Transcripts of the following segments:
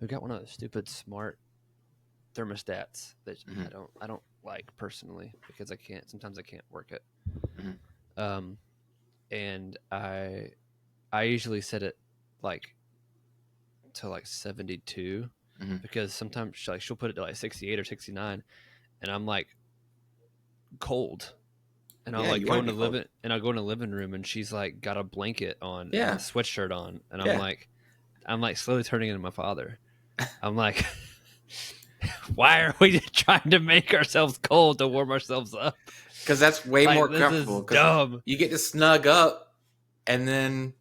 We got one of those stupid smart thermostats that I don't like personally because sometimes I can't work it. And I usually set it like to like 72 because sometimes she'll put it to like 68 or 69 and I'm like cold. And I'll like go in the living room and she's like got a blanket on and a sweatshirt on and I'm like slowly turning into my father. I'm like, why are we trying to make ourselves cold to warm ourselves up? Because that's way more comfortable. Dumb. You get to snug up and then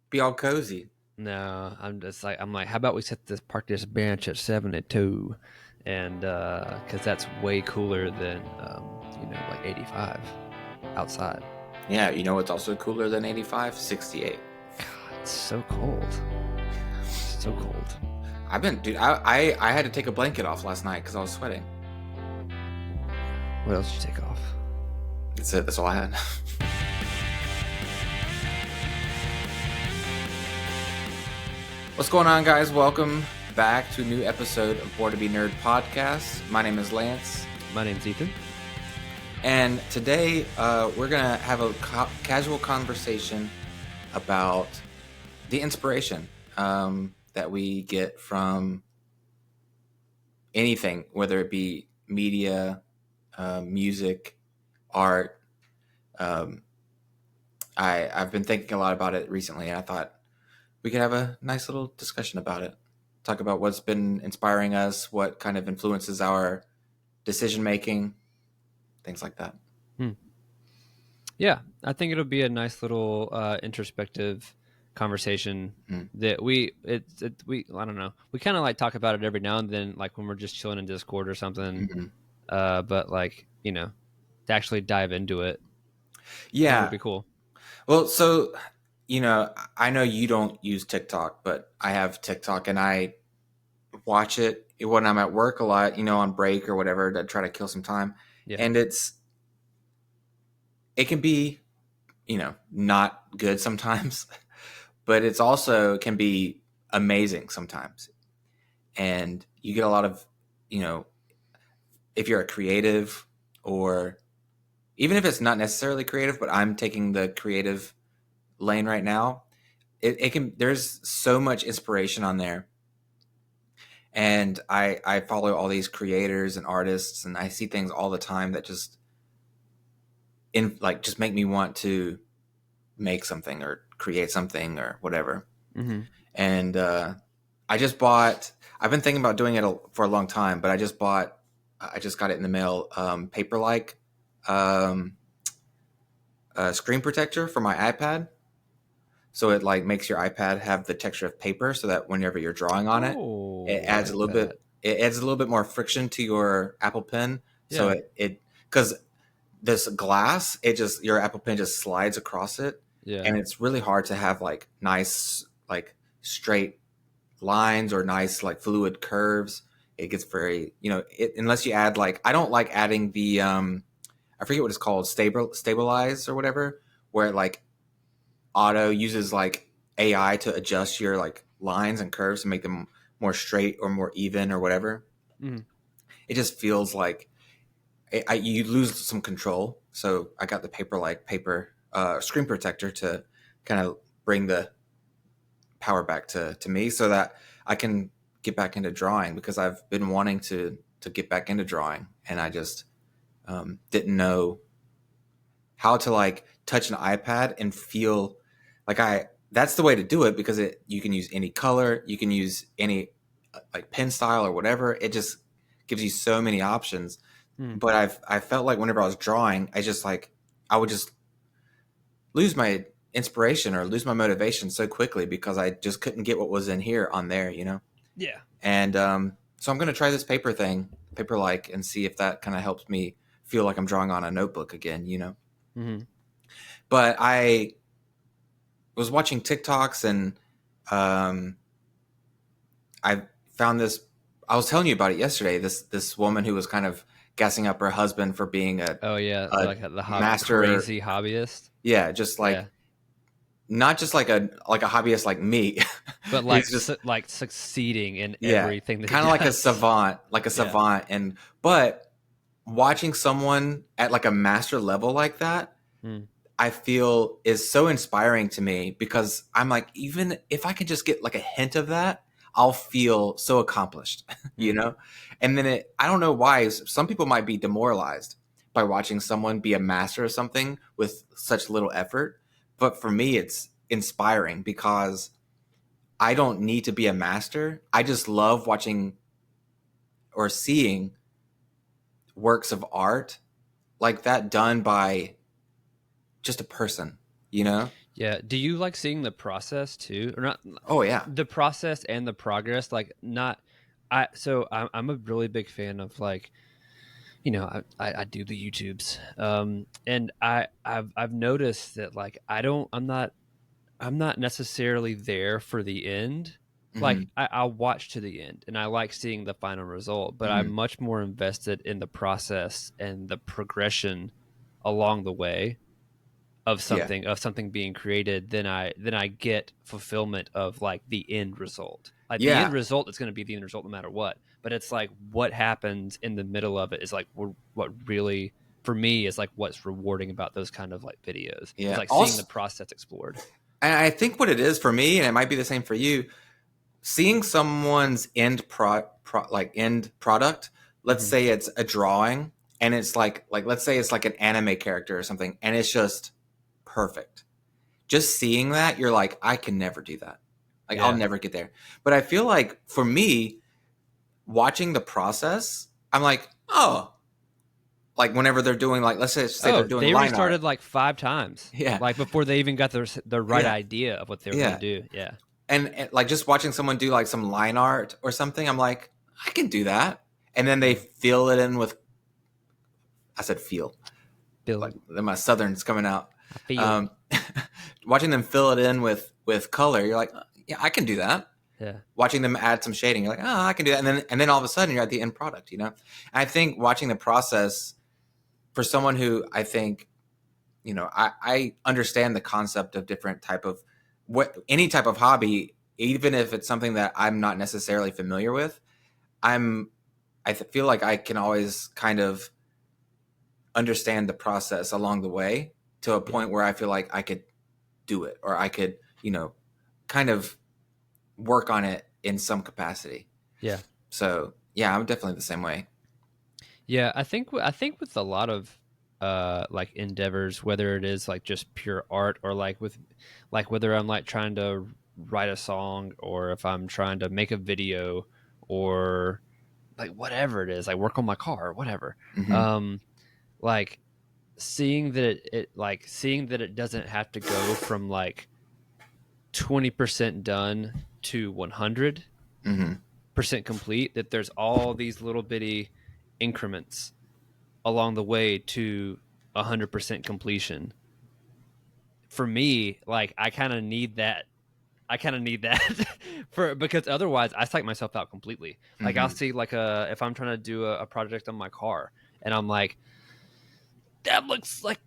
be all cozy. No, I'm like, how about we park this bench at 72, and because that's way cooler than like 85 outside. Yeah, you know what's also cooler than 85? 68. God, it's so cold. So cold. I had to take a blanket off last night because I was sweating. What else did you take off? That's it. That's all I had. What's going on, guys? Welcome back to a new episode of Born2BNerd Podcast. My name is Lance. My name's Ethan. And today we're going to have a casual conversation about the inspiration that we get from anything, whether it be media, music, art. I've been thinking a lot about it recently, and I thought we could have a nice little discussion about it. Talk about what's been inspiring us, what kind of influences our decision-making, things like that. Yeah, I think it'll be a nice little introspective conversation that I don't know. We kind of like talk about it every now and then, like when we're just chilling in Discord or something. But like, to actually dive into it. Yeah. Would be cool. Well, so, I know you don't use TikTok, but I have TikTok and I watch it when I'm at work a lot, on break or whatever to try to kill some time. Yeah. And it can be, not good sometimes, but it's also can be amazing sometimes. And you get a lot of, if you're a creative or even if it's not necessarily creative, but I'm taking the creative lane right now, there's so much inspiration on there. And I follow all these creators and artists and I see things all the time that just make me want to make something or create something or whatever. And I've been thinking about doing it for a long time, but I just got it in the mail, Paper-like screen protector for my iPad. So it makes your iPad have the texture of paper so that whenever you're drawing on it, it adds a little bit more friction to your Apple Pen. Yeah. So because this glass, your Apple Pen just slides across it. Yeah. And it's really hard to have nice, straight lines or nice, fluid curves. It gets very, unless you add I don't like adding the, I forget what it's called, stabilize or whatever, where it auto uses AI to adjust your lines and curves and make them more straight or more even or whatever. It just feels like you lose some control. So I got the paper screen protector to kind of bring the power back to me so that I can get back into drawing, because I've been wanting to get back into drawing, and I just didn't know how to touch an iPad and feel that's the way to do it, because you can use any color, you can use any pen style or whatever. It just gives you so many options. But I felt like whenever I was drawing, I would just lose my inspiration or lose my motivation so quickly because I just couldn't get what was in here on there, Yeah. And so I'm going to try this paper-like, and see if that kind of helps me feel like I'm drawing on a notebook again, But I was watching TikToks and I found this. I was telling you about it yesterday. This woman who was kind of gassing up her husband for being the master crazy hobbyist. Yeah, just not just like a hobbyist like me, but like just like succeeding in everything that kind of like a savant, and but watching someone at like a master level like that, I feel is so inspiring to me, because I'm like, even if I can just get like a hint of that, I'll feel so accomplished, you know? And then I don't know why some people might be demoralized by watching someone be a master of something with such little effort. But for me, it's inspiring because I don't need to be a master. I just love watching or seeing works of art like that done by just a person, you know? Yeah. Do you like seeing the process too, or not? Oh yeah. The process and the progress, like not. I'm a really big fan of like, you know, I do the YouTubes, and I've noticed that like I'm not necessarily there for the end. Like I'll watch to the end and I like seeing the final result, but I'm much more invested in the process and the progression along the way of something being created than I get fulfillment of like the end result. Like the end result is going to be the end result no matter what. But it's like what happens in the middle of it is like what really for me is like what's rewarding about those kind of like videos. Yeah. It's like seeing the process explored. And I think what it is for me, and it might be the same for you, seeing someone's end end product. Let's say it's a drawing, and it's like let's say it's like an anime character or something, and it's just perfect. Just seeing that, you're like, I can never do that. Like I'll never get there. But I feel like for me, watching the process, I'm like, oh. Like whenever they're doing like, let's say they're doing they line restarted art. like 5 times. Yeah. Like before they even got the right idea of what they were going to do. Yeah. And like just watching someone do like some line art or something, I'm like, I can do that. And then they fill it in with, I said feel. Like my Southern's coming out. I feel. Watching them fill it in with color, you're like, yeah, I can do that. Yeah. Watching them add some shading, you're like, oh, I can do that. And then all of a sudden you're at the end product, you know? And I think watching the process for someone who I think, you know, I understand the concept of different type of any type of hobby, even if it's something that I'm not necessarily familiar with, I feel like I can always kind of understand the process along the way to a point where I feel like I could do it, or I could, you know, kind of work on it in some capacity. Yeah. So yeah, I'm definitely the same way. Yeah, I think with a lot of like endeavors, whether it is like just pure art or like with like whether I'm like trying to write a song or if I'm trying to make a video or like whatever it is, like work on my car or whatever. Like seeing that it doesn't have to go from like 20% done to 100% complete, that there's all these little bitty increments along the way to 100% completion. For me, like I kind of need that because otherwise I psych myself out completely. Like I'll see like if I'm trying to do a project on my car and I'm like, that looks like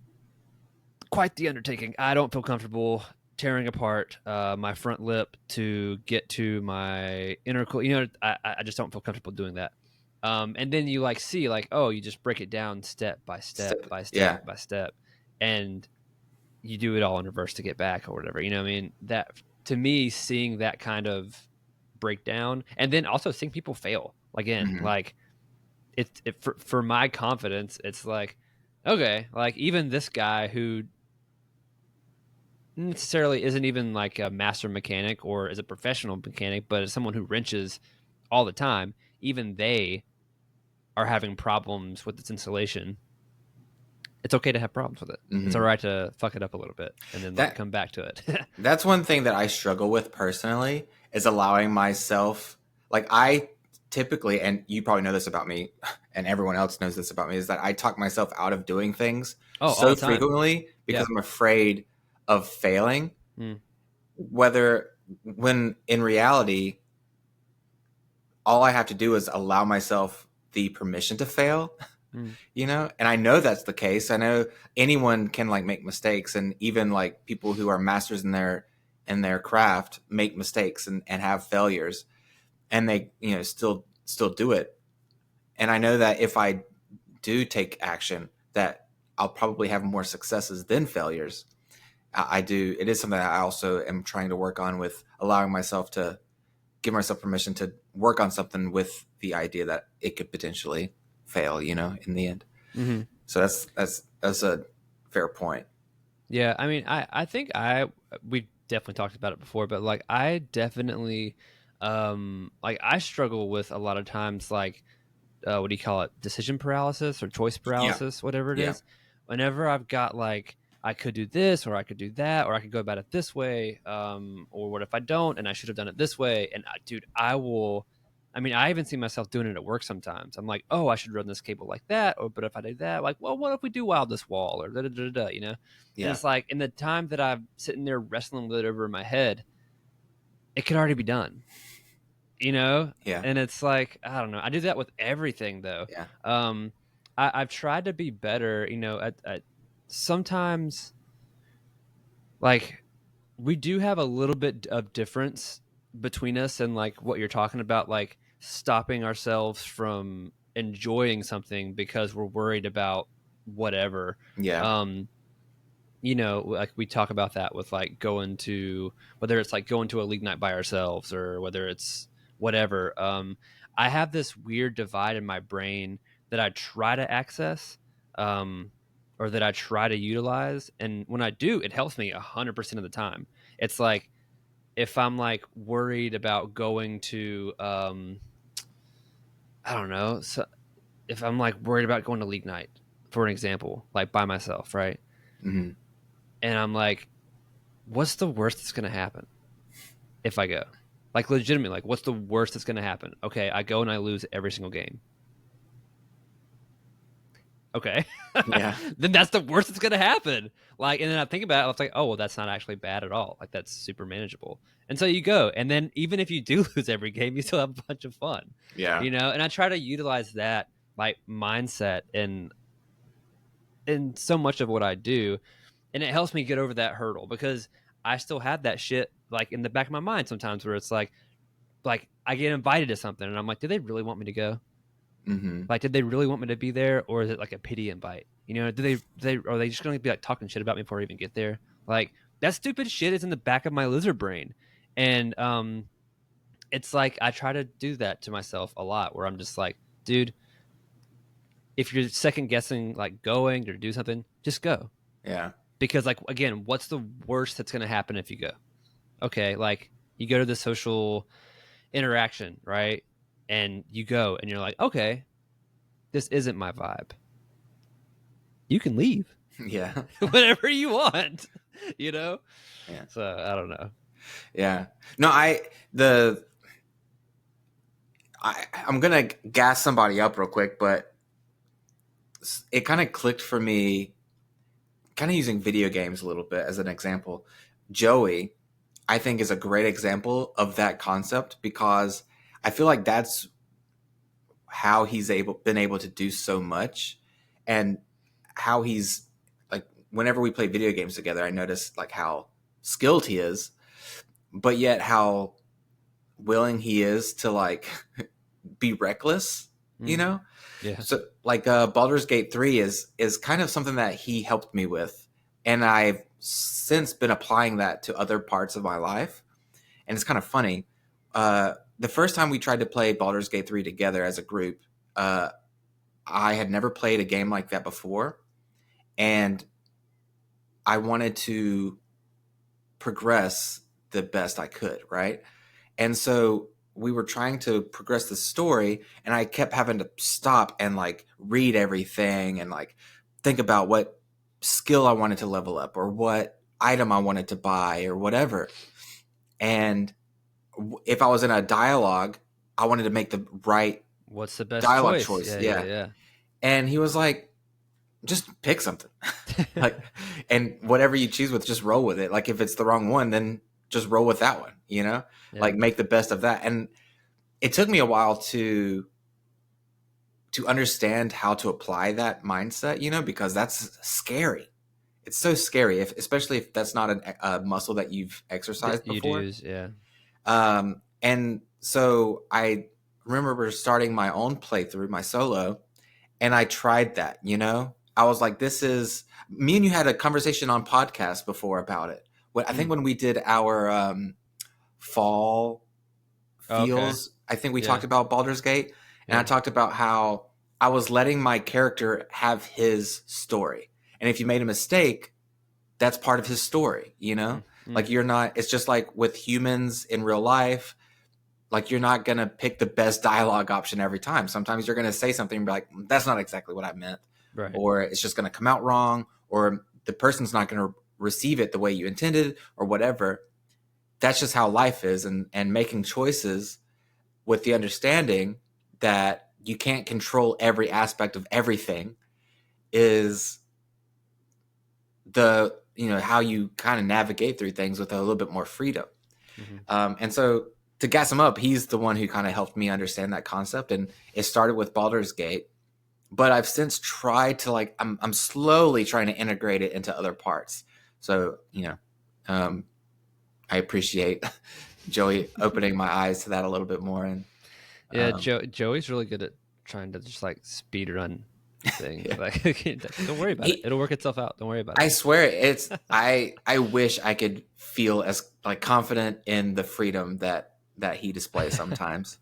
quite the undertaking. I don't feel comfortable tearing apart my front lip to get to my intercooler. You know, I just don't feel comfortable doing that. And then you like see like, oh, you just break it down step by step by step by step, and you do it all in reverse to get back or whatever. You know what I mean? That to me, seeing that kind of breakdown, and then also seeing people fail again, like it for my confidence, it's like, okay, like even this guy who necessarily isn't even like a master mechanic or is a professional mechanic, but is someone who wrenches all the time, even they are having problems with its installation. It's okay to have problems with it. It's all right to fuck it up a little bit and then like, come back to it. That's one thing that I struggle with personally, is allowing myself, like I typically, and you probably know this about me and everyone else knows this about me, is that I talk myself out of doing things so frequently because I'm afraid of failing. Whether when in reality, all I have to do is allow myself the permission to fail you know? And I know that's the case. I know anyone can like make mistakes, and even like people who are masters in their craft make mistakes and have failures, and they, you know, still do it. And I know that if I do take action, that I'll probably have more successes than failures. I do. It is something that I also am trying to work on, with allowing myself to give myself permission to work on something with the idea that it could potentially fail, you know, in the end. Mm-hmm. So that's a fair point. Yeah. I mean, I think we definitely talked about it before, but like, I definitely, like I struggle with a lot of times, like, what do you call it? Decision paralysis or choice paralysis, whatever it is. Whenever I've got like, I could do this, or I could do that, or I could go about it this way. Or what if I don't, and I should have done it this way? And dude, I even see myself doing it at work sometimes. I'm like, oh, I should run this cable like that. Or, but if I do that, like, well, what if we do wild this wall, or you know? Yeah. And it's like, in the time that I'm sitting there wrestling with it over my head, it could already be done. You know? Yeah. And it's like, I don't know. I do that with everything though. Yeah. I've tried to be better, you know, at sometimes, like, we do have a little bit of difference between us, and like what you're talking about, like stopping ourselves from enjoying something because we're worried about whatever. Yeah. You know, like we talk about that with like whether it's like going to a league night by ourselves, or whether it's whatever. I have this weird divide in my brain that I try to access, or that I try to utilize. And when I do, it helps me 100% of the time. It's like, if I'm like worried about going to, I don't know. So if I'm like worried about going to league night, for an example, like by myself, right? Mm-hmm. And I'm like, what's the worst that's going to happen if I go? Like, legitimately, like, what's the worst that's going to happen? Okay, I go and I lose every single game. Okay. Yeah. Then that's the worst that's going to happen. Like, and then I think about it, I was like, oh, well, that's not actually bad at all. Like, that's super manageable. And so you go, and then even if you do lose every game, you still have a bunch of fun. Yeah. You know, and I try to utilize that like mindset in so much of what I do, and it helps me get over that hurdle, because I still have that shit like in the back of my mind sometimes, where it's like I get invited to something and I'm like, do they really want me to go? Mm-hmm. Like, did they really want me to be there, or is it like a pity invite? You know, are they just going to be like talking shit about me before I even get there? Like, that stupid shit is in the back of my lizard brain. And it's like, I try to do that to myself a lot, where I'm just like, dude, if you're second guessing like going to do something, just go. Yeah. Because, like, again, what's the worst that's going to happen if you go? Okay, like, you go to the social interaction, right? And you go and you're like, okay, this isn't my vibe. You can leave. Yeah. Whenever you want, you know? Yeah. So I don't know. Yeah. No, I'm going to gas somebody up real quick, but it kind of clicked for me, kind of using video games a little bit as an example. Joey, I think, is a great example of that concept, because I feel like that's how he's been able to do so much, and how he's like, whenever we play video games together, I notice like how skilled he is, but yet how willing he is to like be reckless, you know? Yeah. So like Baldur's Gate 3 is kind of something that he helped me with, and I've since been applying that to other parts of my life. And it's kind of funny. The first time we tried to play Baldur's Gate 3 together as a group, I had never played a game like that before, and I wanted to progress the best I could, right? And so we were trying to progress the story, and I kept having to stop and like read everything and like think about what skill I wanted to level up, or what item I wanted to buy, or whatever. And if I was in a dialogue, I wanted to make the right what's the best dialogue choice. Yeah. And he was like, just pick something. Like, and whatever you choose with, just roll with it. Like, if it's the wrong one, then just roll with that one, you know? Yeah. Like, make the best of that. And it took me a while to to understand how to apply that mindset, because that's scary. It's so scary, especially if that's not a muscle that you've exercised before. Use, yeah. And so I remember starting my own playthrough, my solo, and I tried that, I was like, me and you had a conversation on podcast before about it. I think when we did our fall feels, I think we talked about Baldur's Gate, and I talked about how I was letting my character have his story. And if you made a mistake, that's part of his story, Like you're not, it's just like with humans in real life, like you're not going to pick the best dialogue option every time. Sometimes you're going to say something and be like, that's not exactly what I meant. Right. Or it's just going to come out wrong, or the person's not going to receive it the way you intended, or whatever. That's just how life is. And making choices with the understanding that you can't control every aspect of everything is the, how you kind of navigate through things with a little bit more freedom. And so to gas him up, he's the one who kind of helped me understand that concept. And it started with Baldur's Gate, but I've since tried to I'm slowly trying to integrate it into other parts. So, I appreciate Joey opening my eyes to that a little bit more. And Joey's really good at trying to just speed run things. Don't worry about it. It'll work itself out. Don't worry about it. I swear I wish I could feel as confident in the freedom that he displays sometimes.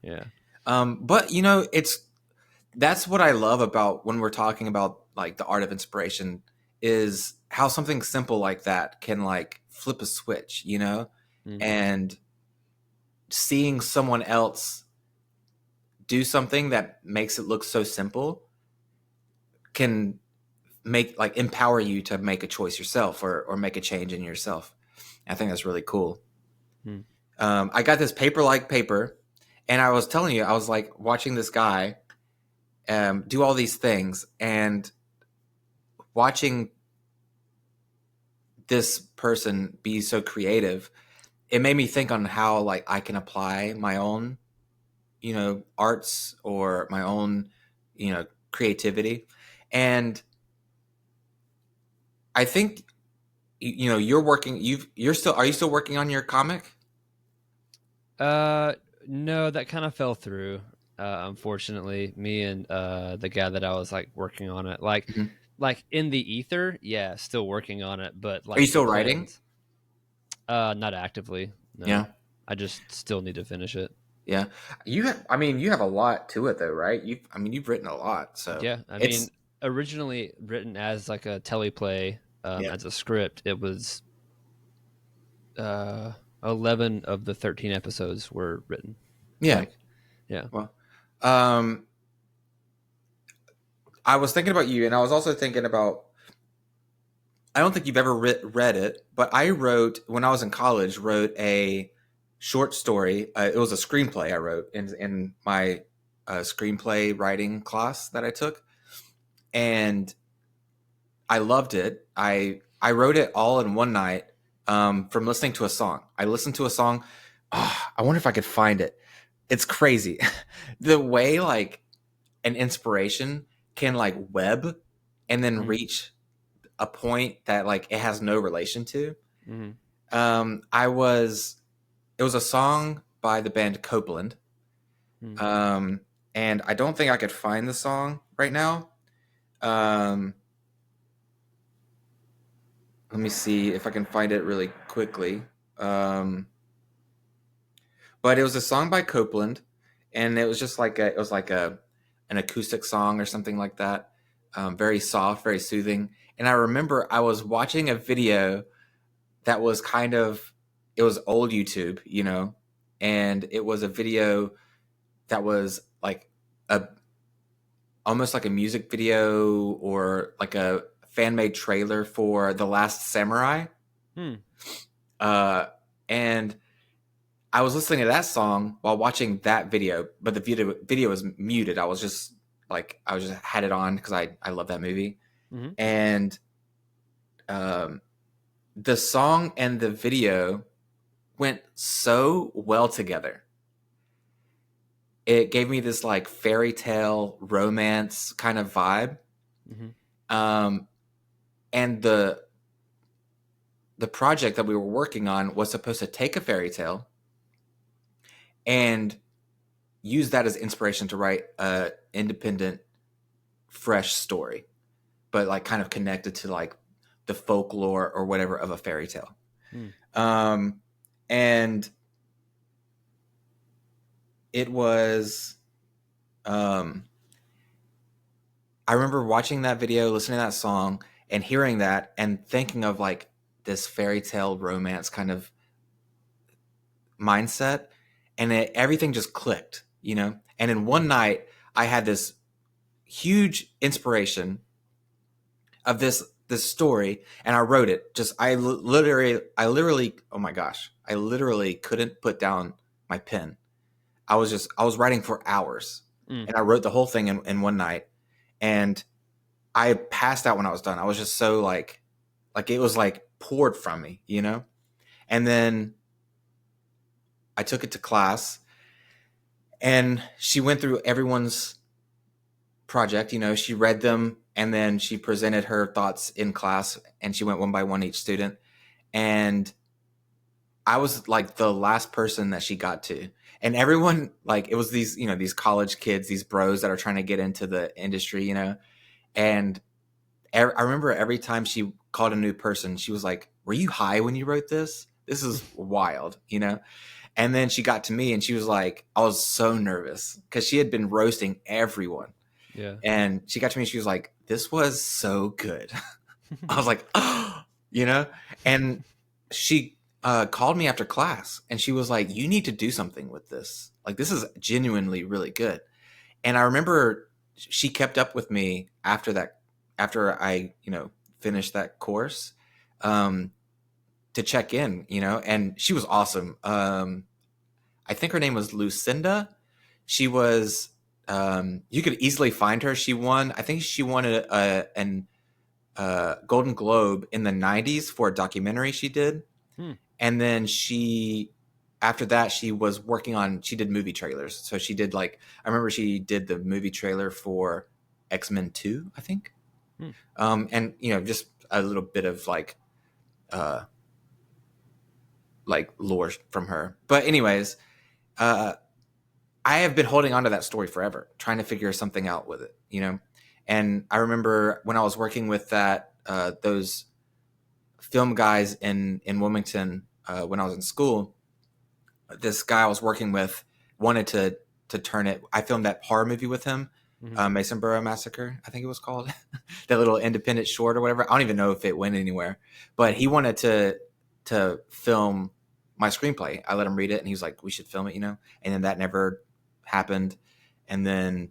Yeah. But that's what I love about when we're talking about the art of inspiration, is how something simple like that can flip a switch, and seeing someone else do something that makes it look so simple can make empower you to make a choice yourself or make a change in yourself. I think that's really cool. I got this paper, and I was telling you, I was watching this guy do all these things, and watching this person be so creative, it made me think on how I can apply my own, arts or my own, creativity. And I think, are you still working on your comic? No, that kind of fell through. Unfortunately, me and the guy that I was working on it, in the ether, still working on it. But are you still writing? Not actively. No. Yeah, I just still need to finish it. Yeah, you have a lot to it though, right? You've written a lot. So yeah, originally written as a teleplay, as a script. It was 11 of the 13 episodes were written. Yeah. Yeah. Well, I was thinking about you, and I was also thinking about, I don't think you've ever read it, but I when I was in college, wrote a short story. It was a screenplay I wrote in my screenplay writing class that I took. And I loved it. I wrote it all in one night from listening to a song. I listened to a song. I wonder if I could find it. It's crazy. The way an inspiration can web and then reach a point that it has no relation to. It was a song by the band Copeland. And I don't think I could find the song right now. Let me see if I can find it really quickly. But it was a song by Copeland, and it was just an acoustic song or something like that. Very soft, very soothing. And I remember I was watching a video that was it was old YouTube, and it was a video that was almost like a music video or a fan-made trailer for The Last Samurai. And I was listening to that song while watching that video, but the video was muted. I was just had it on because I love that movie. And the song and the video went so well together. it gave me this like fairy tale romance kind of vibe. And the project that we were working on was supposed to take a fairy tale and use that as inspiration to write a independent, fresh story, but like kind of connected to like the folklore or whatever of a fairy tale. And it was, I remember watching that video, listening to that song, and hearing that and thinking of like this fairy tale romance kind of mindset, and everything just clicked, you know? And in one night, I had this huge inspiration of this story, and I wrote it. I literally, oh my gosh, I literally couldn't put down my pen. I was writing for hours, and I wrote the whole thing in one night, and I passed out when I was done. I was just so like it was like poured from me, you know? And then I took it to class, and she went through everyone's project, you know, she read them, and then she presented her thoughts in class, and she went one by one each student. And I was like the last person that she got to. And everyone, like, it was these, you know, these college kids, these bros that are trying to get into the industry, you know. And I remember every time she called a new person, she was like, "Were you high when you wrote this? This is wild," you know. And then she got to me, and she was like, I was so nervous because she had been roasting everyone. Yeah. And she got to me, she was like, "This was so good." I was like, "Oh," you know. And she called me after class, and she was like, "You need to do something with this. Like, this is genuinely really good." And I remember she kept up with me after I, you know, finished that course, to check in, you know, and she was awesome. I think her name was Lucinda. She was, you could easily find her. I think she won an Golden Globe in the 90s for a documentary she did. And then after that, she did movie trailers. So she did I remember she did the movie trailer for X-Men 2, I think. And, you know, just a little bit of lore from her. But anyways, I have been holding on to that story forever, trying to figure something out with it, you know? And I remember when I was working with those film guys in Wilmington, when I was in school, this guy I was working with wanted to turn it. I filmed that horror movie with him, Mason Borough Massacre, I think it was called. That little independent short or whatever. I don't even know if it went anywhere, but he wanted to film my screenplay. I let him read it, and he was like, "We should film it," you know? And then that never happened. And then,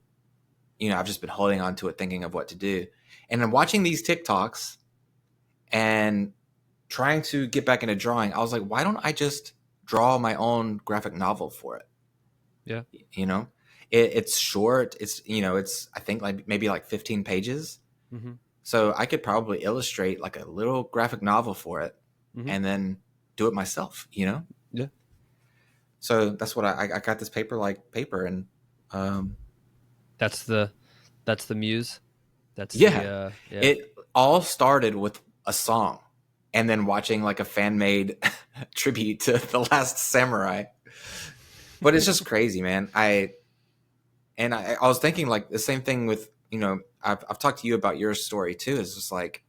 you know, I've just been holding on to it, thinking of what to do. And I'm watching these TikToks and trying to get back into drawing. I was like, why don't I just draw my own graphic novel for it? Yeah. You know, it's short. It's, you know, it's, I think maybe 15 pages. So I could probably illustrate like a little graphic novel for it, and then do it myself, you know? Yeah. So that's what I got this paper, and that's the muse. That's yeah. It all started with a song, and then watching like a fan made tribute to The Last Samurai. But it's just crazy, man. I was thinking like the same thing with, you know, I've talked to you about your story too. It's just like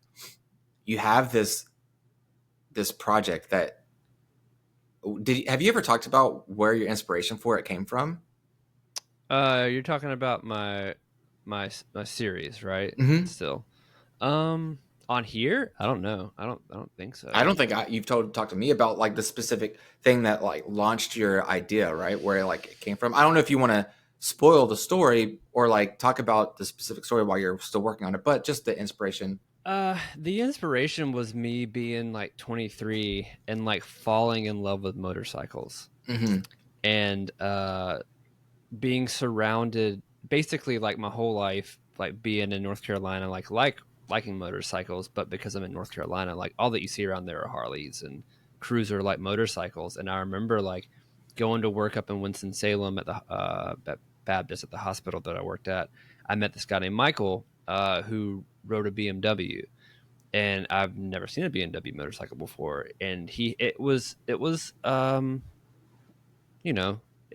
you have this project that have you ever talked about where your inspiration for it came from? You're talking about my series, right? Still, on here, I don't know. I don't think so. I don't think you've talked to me about like the specific thing that like launched your idea, right? Where like it came from. I don't know if you want to spoil the story or like talk about the specific story while you're still working on it, but just the inspiration. The inspiration was me being like 23 and like falling in love with motorcycles, and being surrounded basically like my whole life, like being in North Carolina, liking motorcycles, but because I'm in North Carolina, like all that you see around there are Harleys and cruiser like motorcycles. And I remember like going to work up in Winston-Salem at the Baptist at the hospital that I worked at, I met this guy named Michael who rode a BMW, and I've never seen a BMW motorcycle before. And it was it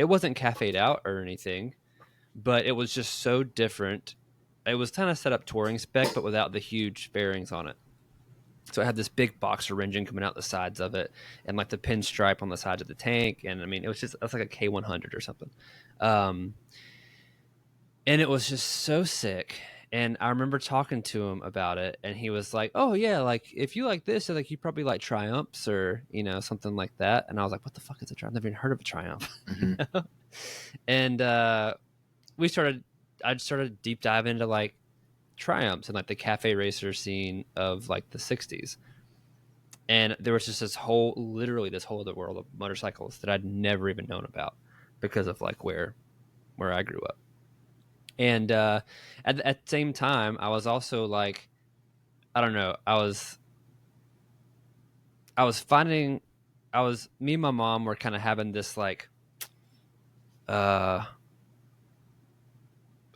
wasn't cafe'd out or anything, but it was just so different. It was kind of set up touring spec, but without the huge fairings on it. So it had this big boxer engine coming out the sides of it, and like the pinstripe on the sides of the tank. And I mean, it was like a K100 or something. And it was just so sick. And I remember talking to him about it, and he was like, "Oh yeah, like if you like this, like you probably like Triumphs or something like that." And I was like, "What the fuck is a Triumph? I've never even heard of a Triumph." Mm-hmm. And I started deep dive into like Triumphs and like the cafe racer scene of like the 60s. And there was just literally this whole other world of motorcycles that I'd never even known about because of like where I grew up. And at the same time, I was also like, I don't know, me and my mom were kind of having this like, I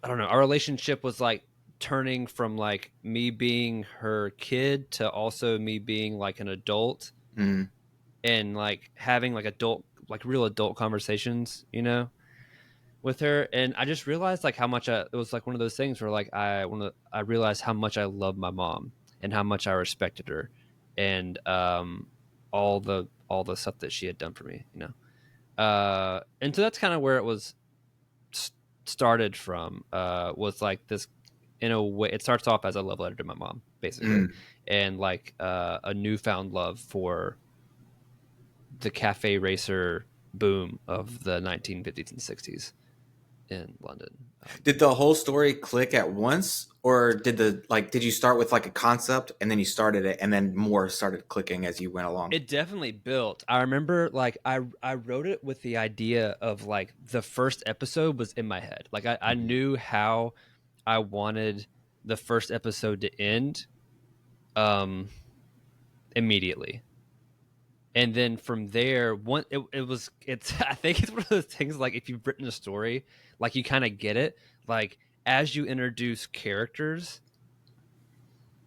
don't know, our relationship was like turning from like me being her kid to also me being like an adult, and like having like real adult conversations, with her. And I just realized like how much it was like one of those things where like I realized how much I love my mom and how much I respected her, and all the stuff that she had done for me, and so that's kind of where it was started from, was like this, in a way it starts off as a love letter to my mom basically, and like a newfound love for the cafe racer boom of the 1950s and 60s in London. Did the whole story click at once, or did you start with like a concept and then you started it and then more started clicking as you went along? It definitely built. I remember like I wrote it with the idea of like the first episode was in my head. Like I knew how I wanted the first episode to end immediately. And then from there, I think it's one of those things like if you've written a story, like you kind of get it. Like as you introduce characters,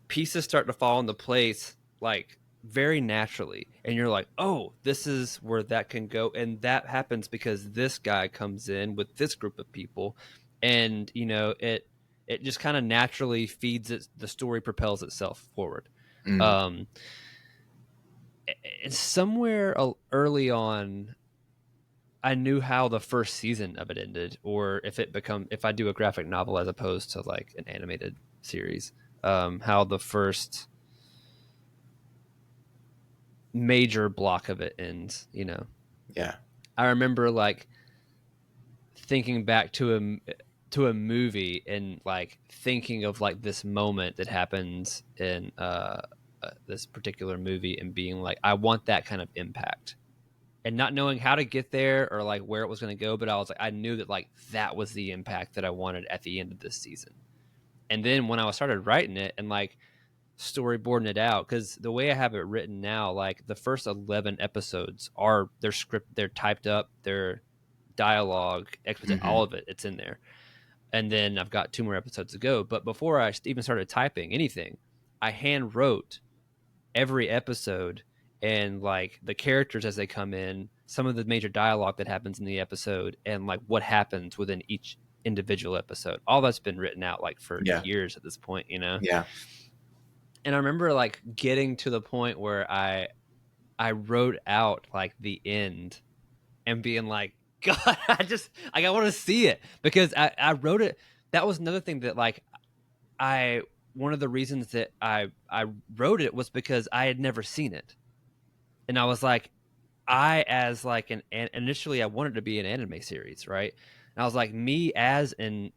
pieces start to fall into place like very naturally. And you're like, oh, this is where that can go. And that happens because this guy comes in with this group of people. And, it just kind of naturally feeds it. The story propels itself forward. And somewhere early on, I knew how the first season of it ended, or if I do a graphic novel as opposed to like an animated series, how the first major block of it ends. Yeah. I remember like thinking back to a movie and like thinking of like this moment that happens in this particular movie and being like, I want that kind of impact, and not knowing how to get there or like where it was going to go. But I was like, I knew that like that was the impact that I wanted at the end of this season. And then when I started writing it and like storyboarding it out, because the way I have it written now, like the first 11 episodes they're typed up, their dialogue, all of it's in there. And then I've got 2 more episodes to go. But before I even started typing anything, I hand wrote every episode and like the characters as they come in, some of the major dialogue that happens in the episode, and like what happens within each individual episode. All that's been written out like for years at this point, Yeah. And I remember like getting to the point where I wrote out like the end and being like, God, I want to see it, because I wrote it. That was another thing that like one of the reasons that I wrote it was because I had never seen it. And I was like, as like initially I wanted to be an anime series, right? And I was like, me as a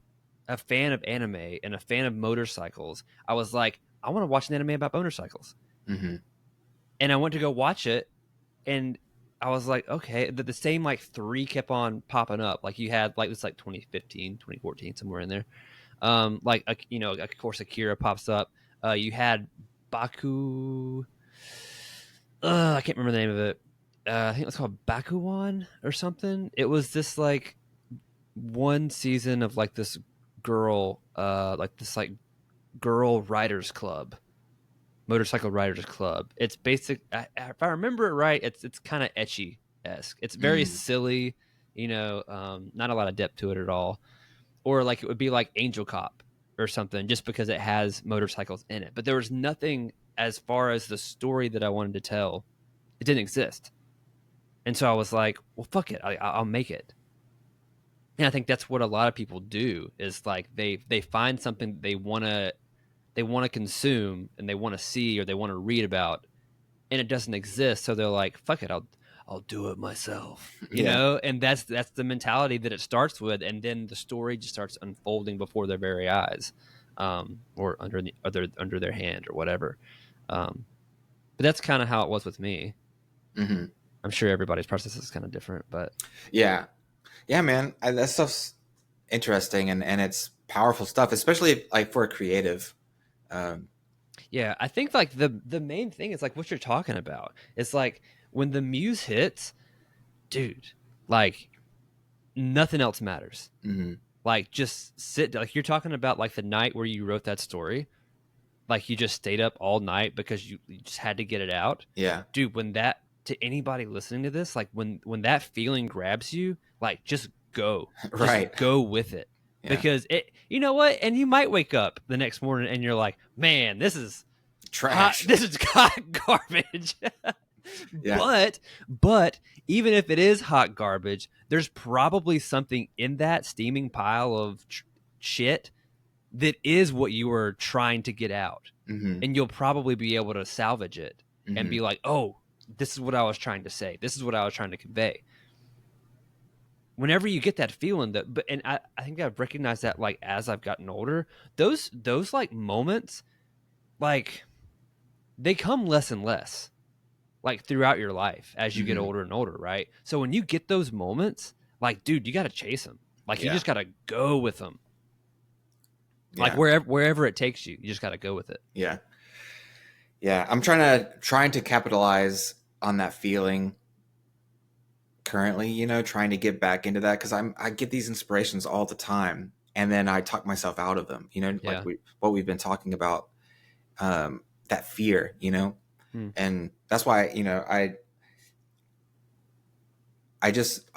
fan of anime and a fan of motorcycles, I was like, I want to watch an anime about motorcycles. Mm-hmm. And I went to go watch it, and I was like, okay, the same like 3 kept on popping up. Like you had like, it's like 2015, 2014, somewhere in there. Like, of course, Akira pops up. You had Baku. I can't remember the name of it. I think it was called Bakuwan or something. It was this like one season of like this girl, like this like girl riders club, motorcycle riders club. It's basic. If I remember it right, it's kind of ecchi-esque. It's very silly, not a lot of depth to it at all. Or like it would be like Angel Cop or something, just because it has motorcycles in it. But there was nothing as far as the story that I wanted to tell. It didn't exist. And so I was like, well, fuck it. I'll make it. And I think that's what a lot of people do is like they find something they want to consume and they want to see or they want to read about, and it doesn't exist. So they're like, fuck it. I'll do it myself, you know? And that's the mentality that it starts with. And then the story just starts unfolding before their very eyes, or under their hand or whatever. But that's kind of how it was with me. Mm-hmm. I'm sure everybody's process is kind of different, but yeah, man, that stuff's interesting and it's powerful stuff, especially like for a creative. Yeah, I think like the main thing is like what you're talking about. It's like when the muse hits, dude, like nothing else matters. Mm-hmm. Like just sit, like you're talking about like the night where you wrote that story, like you just stayed up all night because you just had to get it out. Yeah, dude, when that, to anybody listening to this, like when that feeling grabs you, like just go, right, go with it. Yeah. Because it, you know what? And you might wake up the next morning and you're like, man, this is trash. This is hot garbage. Yeah. But even if it is hot garbage, there's probably something in that steaming pile of shit that is what you were trying to get out. Mm-hmm. And you'll probably be able to salvage it and be like, oh, this is what I was trying to say. This is what I was trying to convey. Whenever you get that feeling and I think I've recognized that like as I've gotten older, those like moments, like they come less and less like throughout your life as you get older and older. Right. So when you get those moments, like, dude, you got to chase them. Like you just got to go with them. Yeah. Like wherever it takes you, you just got to go with it. Yeah. Yeah. I'm trying to capitalize on that feeling currently, trying to get back into that. Cause I get these inspirations all the time and then I talk myself out of them, like what we've been talking about, that fear, and that's why, I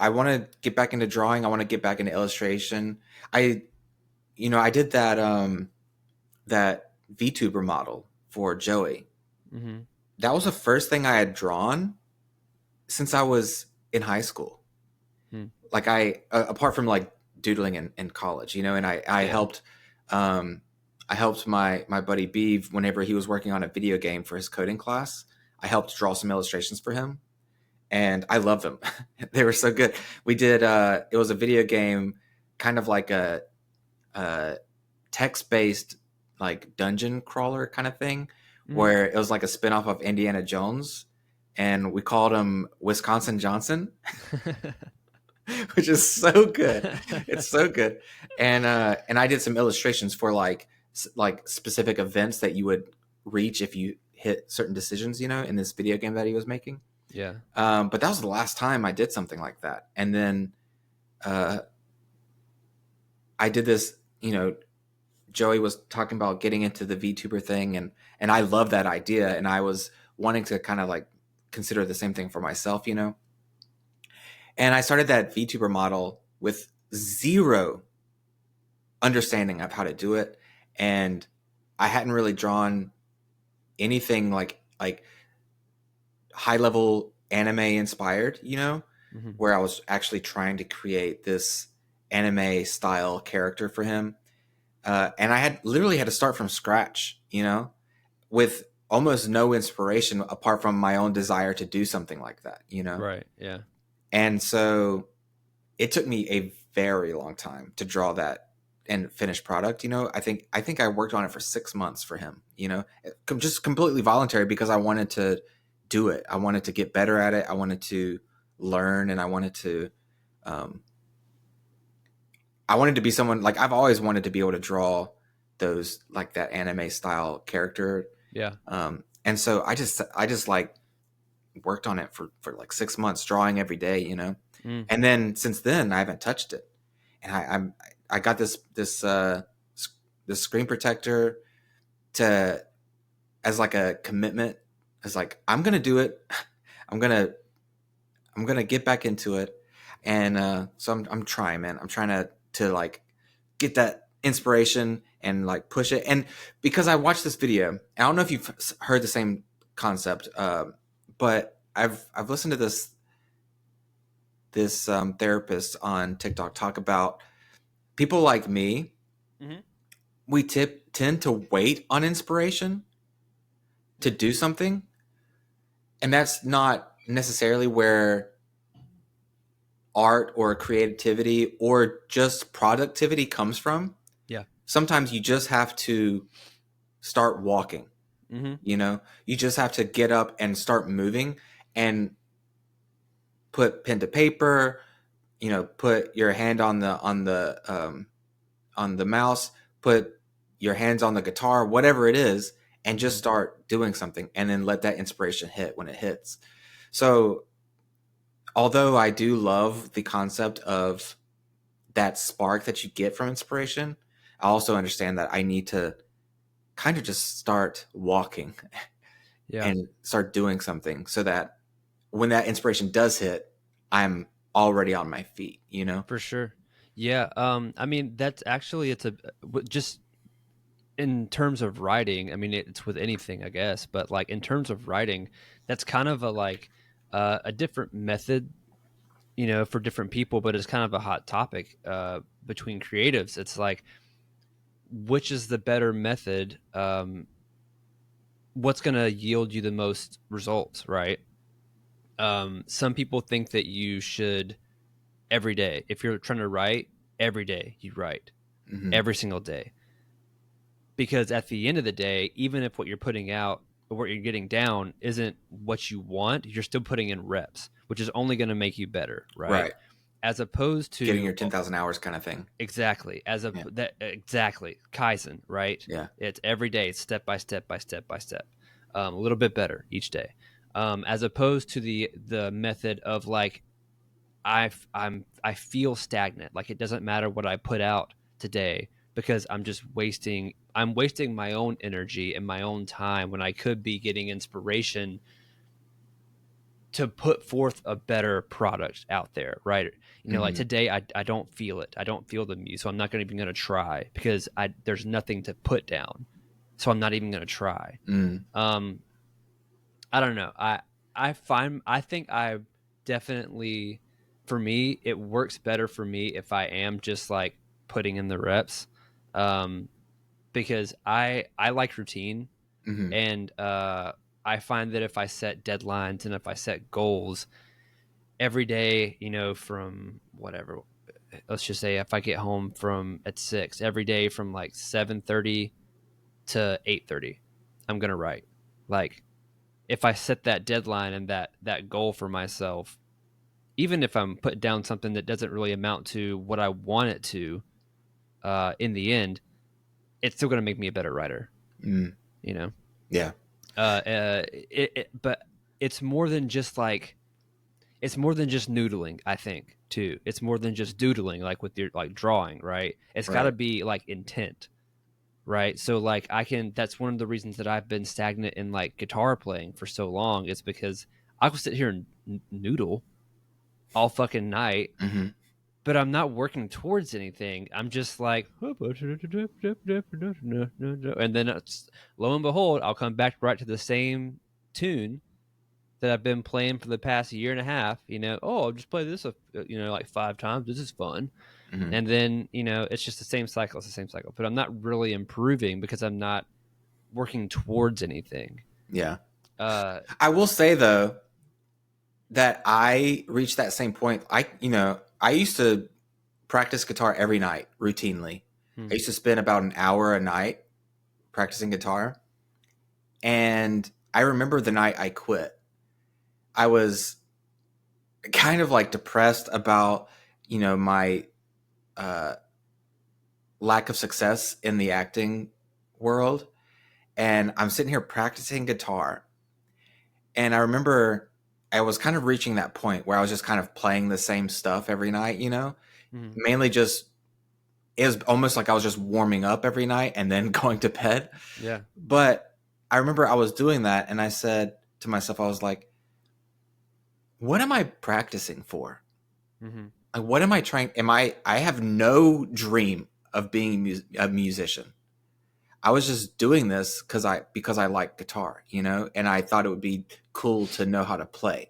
want to get back into drawing. I want to get back into illustration. I did that VTuber model for Joey. Mm-hmm. That was the first thing I had drawn since I was in high school. Like apart from like doodling in college, and I helped, I helped my buddy Beeve whenever he was working on a video game for his coding class. I helped draw some illustrations for him and I loved them. They were so good. We did, it was a video game, kind of like a text-based like dungeon crawler kind of thing, where it was like a spinoff of Indiana Jones, and we called him Wisconsin Johnson, which is so good. It's so good. And I did some illustrations for like specific events that you would reach if you hit certain decisions, in this video game that he was making. Yeah. But that was the last time I did something like that. And then I did this, Joey was talking about getting into the VTuber thing, and I love that idea, and I was wanting to kind of like consider the same thing for myself, And I started that VTuber model with zero understanding of how to do it, and I hadn't really drawn anything like high level anime inspired, where I was actually trying to create this anime style character for him. And I had literally had to start from scratch, with almost no inspiration apart from my own desire to do something like that, Right. Yeah. And so it took me a very long time to draw that and finished product. I think I worked on it for 6 months for him, just completely voluntary, because I wanted to do it. I wanted to get better at it. I wanted to learn, and I wanted to be someone, like I've always wanted to be able to draw those, like that anime style character. Yeah. And so I just like worked on it for like 6 months, drawing every day, you know. And then since then I haven't touched it. And I got this screen protector as like a commitment. It's like, I'm gonna do it. I'm gonna get back into it. And so I'm trying, man. I'm trying to like get that inspiration and like push it. And because I watched this video, I don't know if you've heard the same concept, but I've listened to this therapist on TikTok talk about people like me. We tend to wait on inspiration to do something, and that's not necessarily where art or creativity or just productivity comes from. Yeah. Sometimes you just have to start walking. You know, you just have to get up and start moving and put pen to paper, you know, put your hand on the mouse, put your hands on the guitar, whatever it is, and just start doing something, and then let that inspiration hit when it hits. So although I do love the concept of that spark that you get from inspiration, I also understand that I need to kind of just start walking and start doing something so that when that inspiration does hit, I'm already on my feet, you know? For sure. Yeah. I mean, that's actually, just in terms of writing, I mean, it's with anything, I guess, but like in terms of writing, that's kind of a different method, you know, for different people, but it's kind of a hot topic between creatives. It's like, which is the better method? What's going to yield you the most results, right? Some people think that you should every day, if you're trying to write every day, you write every single day. Because at the end of the day, even if what you're putting out or what you're getting down isn't what you want, you're still putting in reps, which is only going to make you better, right? As opposed to getting your 10,000 hours kind of thing. Exactly. Exactly. Kaizen, right? Yeah. It's every day, step by step by step by step. A little bit better each day. As opposed to the method of like, I feel stagnant. Like it doesn't matter what I put out today because I'm wasting my own energy and my own time when I could be getting inspiration to put forth a better product out there, right? You know, like today I don't feel it. I don't feel the muse, so I'm not even going to try because there's nothing to put down. So I'm not even going to try. I don't know. I think I definitely, for me, it works better for me if I am just like putting in the reps, because I like routine, and I find that if I set deadlines and if I set goals every day, you know, from whatever, let's just say if I get home at 6 every day from like 7:30 to 8:30, I'm gonna write. Like, if I set that deadline and that goal for myself, even if I'm putting down something that doesn't really amount to what I want it to, in the end, it's still going to make me a better writer. You know? Yeah. But it's more than just noodling, I think, too. It's more than just doodling, like with your like drawing, right? It's got to be like intent. Right. So like that's one of the reasons that I've been stagnant in like guitar playing for so long is because I could sit here and noodle all fucking night, but I'm not working towards anything. I'm just like, and then lo and behold, I'll come back right to the same tune that I've been playing for the past year and a half. You know, I'll just play this, you know, like 5 times. This is fun. And then, you know, it's just the same cycle. It's the same cycle. But I'm not really improving because I'm not working towards anything. Yeah. I will say, though, that I reached that same point. I used to practice guitar every night routinely. I used to spend about an hour a night practicing guitar. And I remember the night I quit. I was kind of like depressed about, you know, my lack of success in the acting world. And I'm sitting here practicing guitar. And I remember I was kind of reaching that point where I was just kind of playing the same stuff every night, Mm-hmm. mainly just, it was almost like I was just warming up every night and then going to bed. Yeah. But I remember I was doing that and I said to myself, I was like, what am I practicing for? Mm-hmm. Like, what am I trying? I have no dream of being a musician. I was just doing this because I like guitar, and I thought it would be cool to know how to play.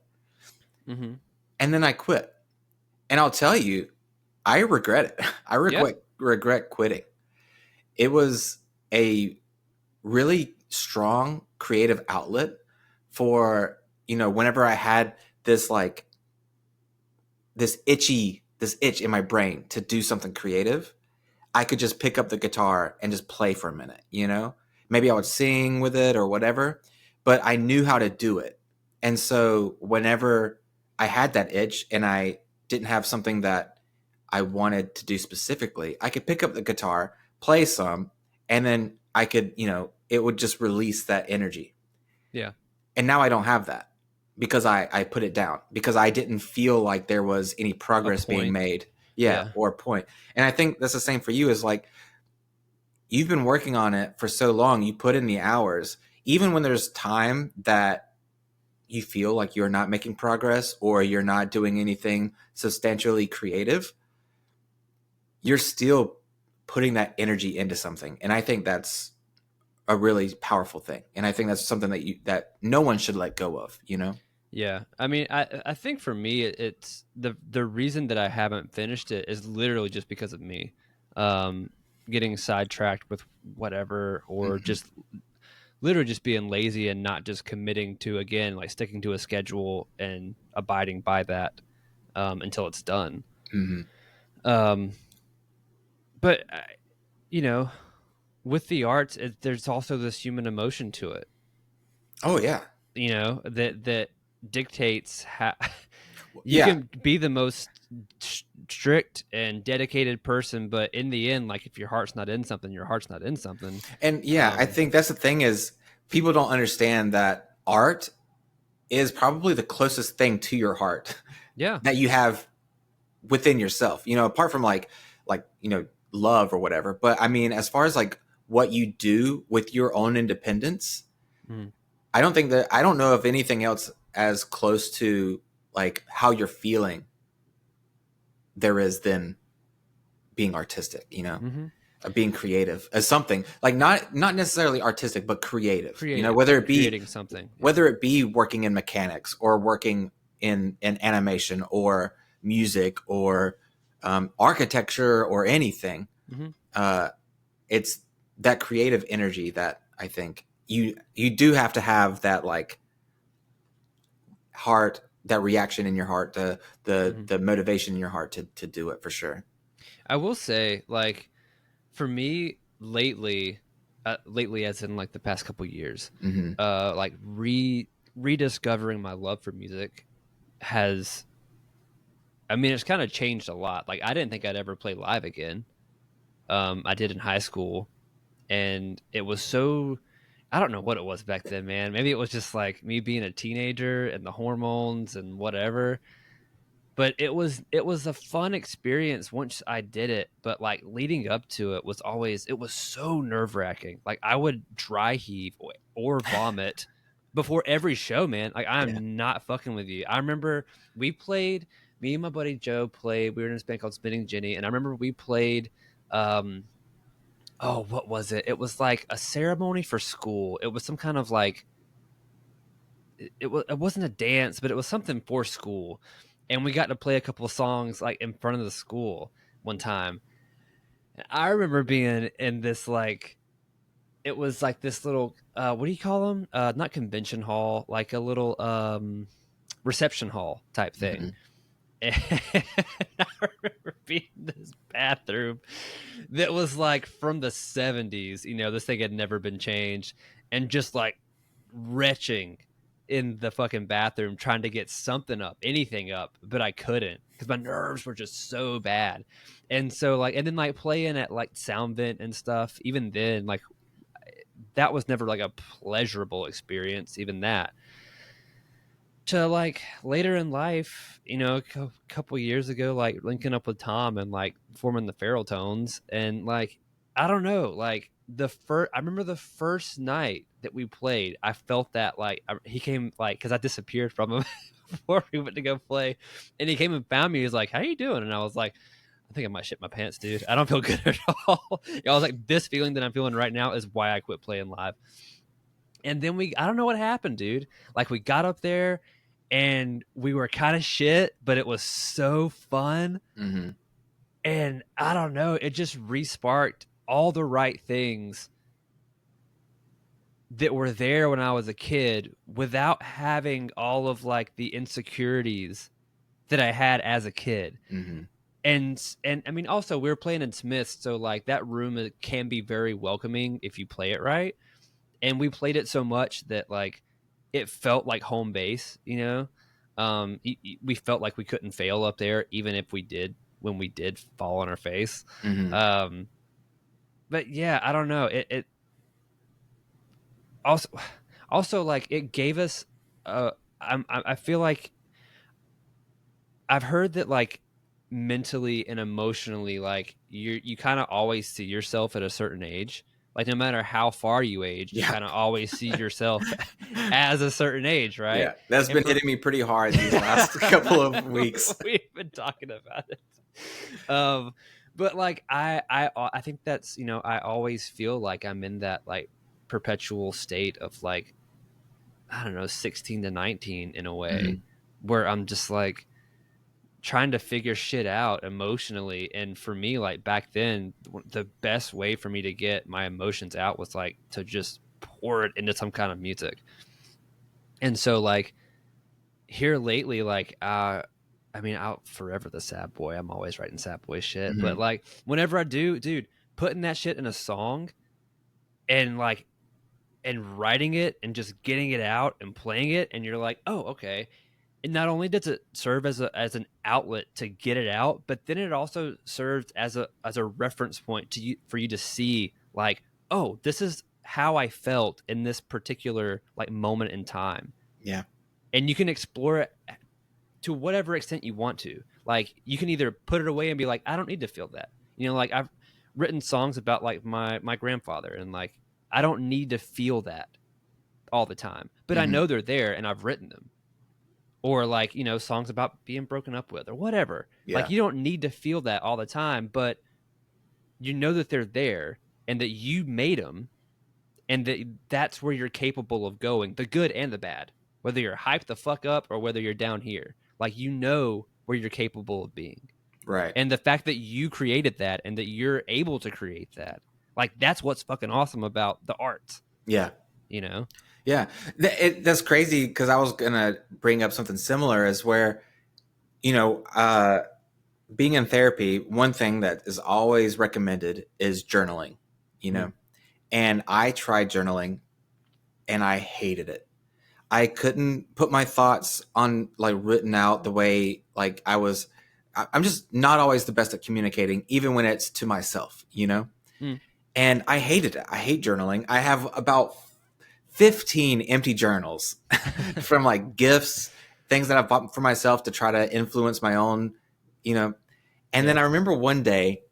Mm-hmm. And then I quit. And I'll tell you, I regret it. I regret quitting. It was a really strong creative outlet for, whenever I had this this itch in my brain to do something creative, I could just pick up the guitar and just play for a minute, Maybe I would sing with it or whatever, but I knew how to do it. And so whenever I had that itch and I didn't have something that I wanted to do specifically, I could pick up the guitar, play some, and then I could, it would just release that energy. Yeah. And now I don't have that because I put it down because I didn't feel like there was any progress being made. Yeah. Or a point. And I think that's the same for you, is like, you've been working on it for so long, you put in the hours, even when there's time that you feel like you're not making progress or you're not doing anything substantially creative, you're still putting that energy into something. And I think that's a really powerful thing. And I think that's something that no one should let go of, Yeah. I mean, I think for me, it's the reason that I haven't finished it is literally just because of me. Getting sidetracked with whatever, or Mm-hmm. just literally just being lazy and not just committing to, again, like sticking to a schedule and abiding by that until it's done. Mm-hmm. But with the arts, there's also this human emotion to it. Oh yeah. That dictates how you can be the most strict and dedicated person, but in the end, like, if your heart's not in something, your heart's not in something. And I think that's the thing, is people don't understand that art is probably the closest thing to your heart that you have within yourself, apart from like love or whatever. But I mean, as far as like what you do with your own independence, I don't know of anything else as close to like how you're feeling there is than being artistic, being creative as something like not necessarily artistic, but creative, whether it be creating something, whether it be working in mechanics or working in animation or music or architecture or anything. It's that creative energy that I think you do have to have, that like heart, that reaction in your heart, the motivation in your heart to do it, for sure. I will say, like, for me lately as in like the past couple years, like rediscovering my love for music has, I mean, it's kind of changed a lot. Like, I didn't think I'd ever play live again. I did in high school, and it was so, I don't know what it was back then, man. Maybe it was just like me being a teenager and the hormones and whatever. But it was a fun experience once I did it. But like leading up to it was so nerve-wracking. Like, I would dry heave or vomit before every show, man. Like, I'm not fucking with you. I remember me and my buddy Joe played, we were in this band called Spinning Jenny, and I remember we played what was it? It was like a ceremony for school. It was some kind of like, it wasn't a dance, but it was something for school. And we got to play a couple of songs like in front of the school one time. And I remember being in this, like, it was like this little, what do you call them? Not convention hall, like a little reception hall type thing. And I remember being in this bathroom that was like from the 70s. This thing had never been changed, and just like retching in the fucking bathroom trying to get something up, anything up, but I couldn't because my nerves were just so bad. And so, like, and then like playing at like Sound Vent and stuff, even then, like, that was never like a pleasurable experience, even that. to like later in life, you know, a couple years ago, like linking up with Tom and like forming the Feral Tones, and like I don't know, like I remember the first night that we played, I felt that like he came like because I disappeared from him before we went to go play, and he came and found me. He was like, "How you doing?" And I was like, "I think I might shit my pants, dude. I don't feel good at all." I was like, "This feeling that I'm feeling right now is why I quit playing live." And then I don't know what happened, dude. Like we got up there and we were kind of shit, but it was so fun. Mm-hmm. And I don't know, it just re-sparked all the right things that were there when I was a kid without having all of like the insecurities that I had as a kid. Mm-hmm. And I mean, also we were playing in Smith's, so like that room can be very welcoming if you play it right. And we played it so much that like it felt like home base, you know. We felt like we couldn't fail up there, even if we did when we did fall on our face. Mm-hmm. But yeah, I don't know. It also like it gave us. I feel like I've heard that like mentally and emotionally, like you kind of always see yourself at a certain age. Like no matter how far you age, you kind of always see yourself as a certain age, right? Yeah, that's been hitting me pretty hard these last couple of weeks. We've been talking about it. But like I think that's, you know, I always feel like I'm in that like perpetual state of like, I don't know, 16 to 19 in a way, where I'm just like trying to figure shit out emotionally. And for me, like back then, the best way for me to get my emotions out was like to just pour it into some kind of music. And so like here lately, like I mean, I'll forever the sad boy. I'm always writing sad boy shit. But like whenever I do, dude, putting that shit in a song and like and writing it and just getting it out and playing it, and you're like, oh, okay. And not only does it serve as an outlet to get it out, but then it also serves as a reference point to you for you to see like, oh, this is how I felt in this particular like moment in time. Yeah. And you can explore it to whatever extent you want to. Like you can either put it away and be like, I don't need to feel that. You know, like I've written songs about like my grandfather, and like I don't need to feel that all the time, but I know they're there and I've written them. Or like, you know, songs about being broken up with or whatever. Yeah. Like you don't need to feel that all the time, but you know that they're there and that you made them, and that's where you're capable of going, the good and the bad, whether you're hyped the fuck up or whether you're down here. Like, you know where you're capable of being. Right. And the fact that you created that and that you're able to create that, like, that's what's fucking awesome about the arts. Yeah. You know? Yeah. That's crazy, because I was going to bring up something similar, is where, you know, being in therapy, one thing that is always recommended is journaling, you know, and I tried journaling and I hated it. I couldn't put my thoughts on like written out the way like I'm just not always the best at communicating, even when it's to myself, you know? And I hated it. I hate journaling. I have about 15 empty journals from like gifts, things that I've bought for myself to try to influence my own, you know. And then I remember one day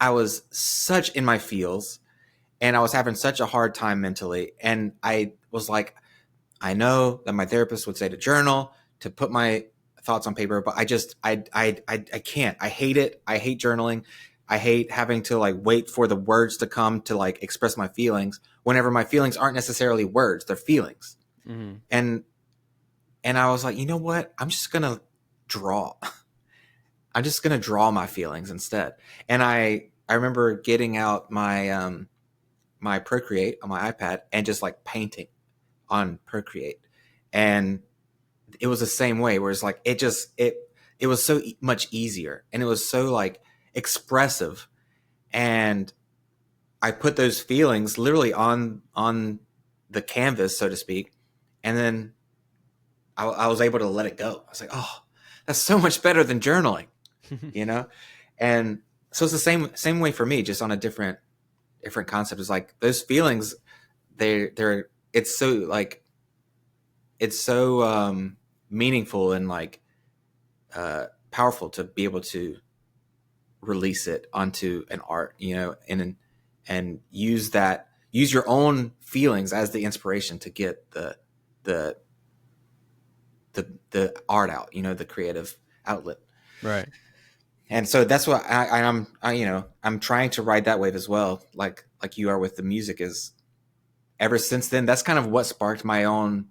I was such in my feels and I was having such a hard time mentally. And I was like, I know that my therapist would say to journal, to put my thoughts on paper, but I can't. I hate it. I hate journaling. I hate having to like wait for the words to come to like express my feelings, whenever my feelings aren't necessarily words, they're feelings. And I was like, you know what? I'm just going to draw. I'm just going to draw my feelings instead. And I remember getting out my, my Procreate on my iPad and just like painting on Procreate. And it was the same way, where it's like, it was so much easier, and it was so like expressive. And I put those feelings literally on the canvas, so to speak. And then I was able to let it go. I was like, oh, that's so much better than journaling, you know? And so it's the same way for me, just on a different concept. It's like those feelings, it's so meaningful and like powerful to be able to release it onto an art, and use your own feelings as the inspiration to get the art out, the creative outlet. Right. And so that's what I'm trying to ride that wave as well. Like you are with the music. Is ever since then, that's kind of what sparked my own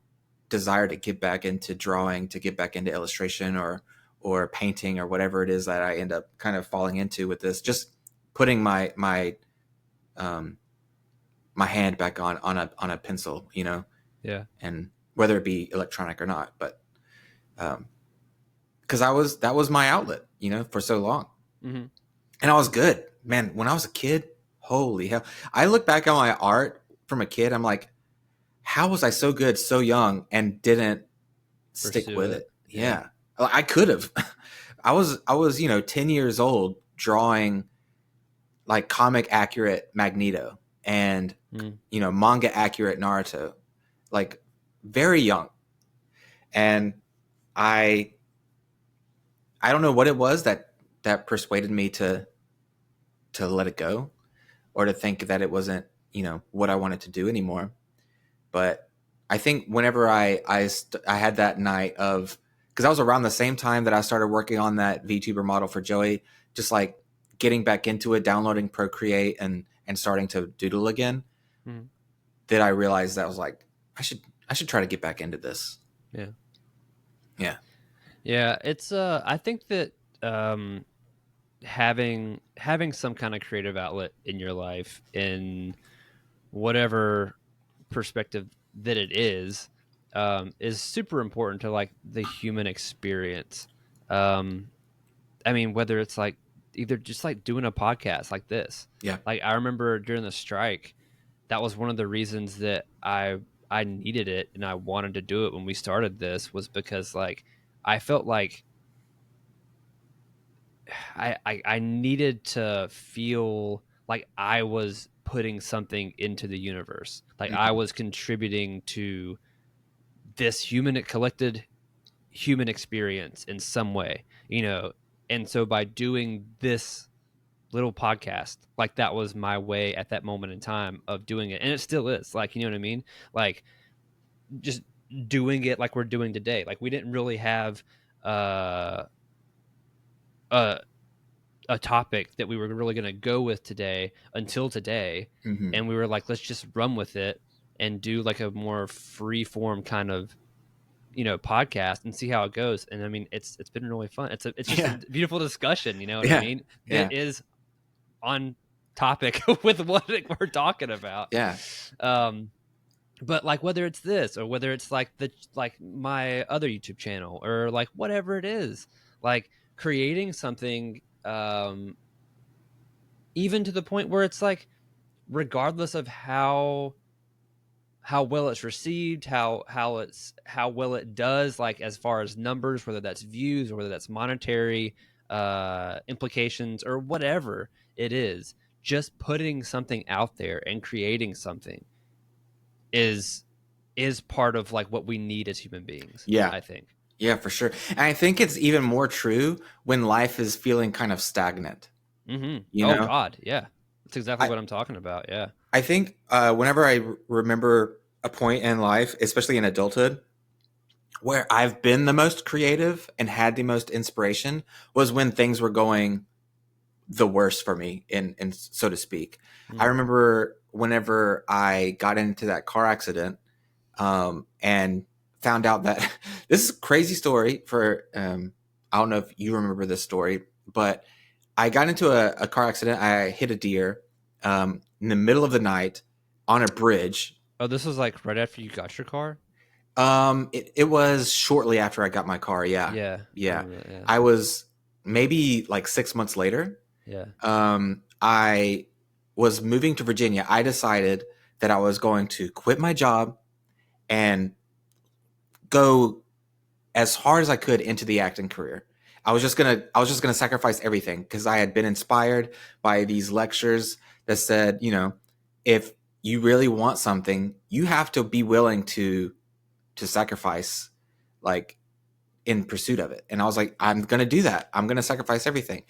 desire to get back into drawing, to get back into illustration or painting or whatever it is that I end up kind of falling into with this, just putting my hand back on a pencil, Yeah. And whether it be electronic or not, but, cause that was my outlet, for so long. Mm-hmm. And I was good, man. When I was a kid, holy hell. I look back on my art from a kid. I'm like, how was I so good, so young, and didn't stick with it? Yeah. I could have. I was 10 years old drawing like comic accurate Magneto and, manga accurate Naruto, like very young. And I don't know what it was that persuaded me to let it go or to think that it wasn't, what I wanted to do anymore. But I think whenever I had that night of, because I was around the same time that I started working on that VTuber model for Joey, just like getting back into it, downloading Procreate and starting to doodle again, that I realized that I was like, I should try to get back into this. Yeah. Yeah. Yeah. It's, I think that, having some kind of creative outlet in your life in whatever perspective that it is super important to like the human experience. I mean, whether it's like either just like doing a podcast like this. Yeah. Like I remember during the strike, that was one of the reasons that I needed it and I wanted to do it when we started this, was because like I felt like I needed to feel like I was putting something into the universe. Like I was contributing to this collected human experience in some way, And so by doing this little podcast, like that was my way at that moment in time of doing it. And it still is, like, you know what I mean? Like just doing it like we're doing today. Like we didn't really have a topic that we were really going to go with today until today. And we were like, let's just run with it and do like a more free form kind of, podcast and see how it goes. And I mean, it's been really fun. It's just a beautiful discussion. You know what I mean? It is on topic with what we're talking about. Yeah. But like whether it's this or whether it's like my other YouTube channel or like whatever it is, like creating something, even to the point where it's like, regardless of how well it's received, how well it does, like as far as numbers, whether that's views or whether that's monetary implications or whatever it is, just putting something out there and creating something is part of like what we need as human beings. Yeah, I think. Yeah, for sure. And I think it's even more true when life is feeling kind of stagnant. Mm-hmm. Oh God, yeah, that's exactly what I'm talking about. Yeah, I think whenever I remember a point in life, especially in adulthood, where I've been the most creative and had the most inspiration was when things were going the worst for me, in so to speak. Mm-hmm. I remember whenever I got into that car accident and found out that this is a crazy story for, I don't know if you remember this story, but I got into a car accident. I hit a deer in the middle of the night on a bridge. Oh, this was like right after you got your car? It was shortly after I got my car. Yeah. I was maybe like 6 months later. Yeah. I was moving to Virginia. I decided that I was going to quit my job and go as hard as I could into the acting career. I was just gonna sacrifice everything because I had been inspired by these lectures that said, if you really want something, you have to be willing to sacrifice like in pursuit of it. And I was like, I'm going to do that. I'm going to sacrifice everything.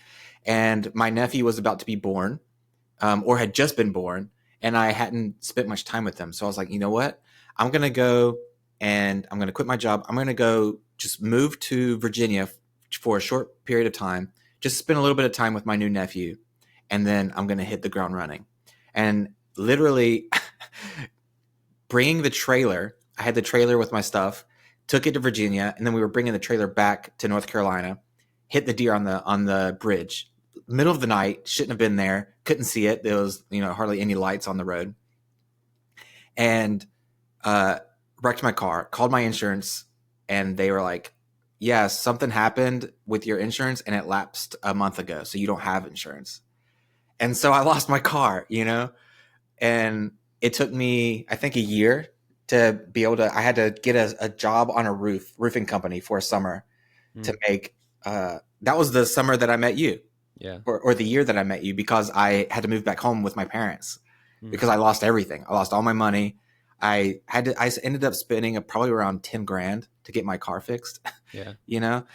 And my nephew was about to be born, or had just been born, and I hadn't spent much time with him. So I was like, you know what? I'm going to go and I'm going to quit my job. I'm going to go just move to Virginia for a short period of time, just spend a little bit of time with my new nephew, and then I'm going to hit the ground running. And literally bringing the trailer, I had the trailer with my stuff, took it to Virginia, and then we were bringing the trailer back to North Carolina, hit the deer on the bridge. Middle of the night, shouldn't have been there, couldn't see it. There was, hardly any lights on the road. And wrecked my car, called my insurance, and they were like, yeah, something happened with your insurance and it lapsed a month ago, so you don't have insurance. And so I lost my car, and it took me, I think, a year to be able to, I had to get a job on a roofing company for a summer to make, that was the summer that I met you. Yeah. Or the year that I met you, because I had to move back home with my parents because I lost everything. I lost all my money. I ended up spending probably around 10 grand to get my car fixed. Yeah.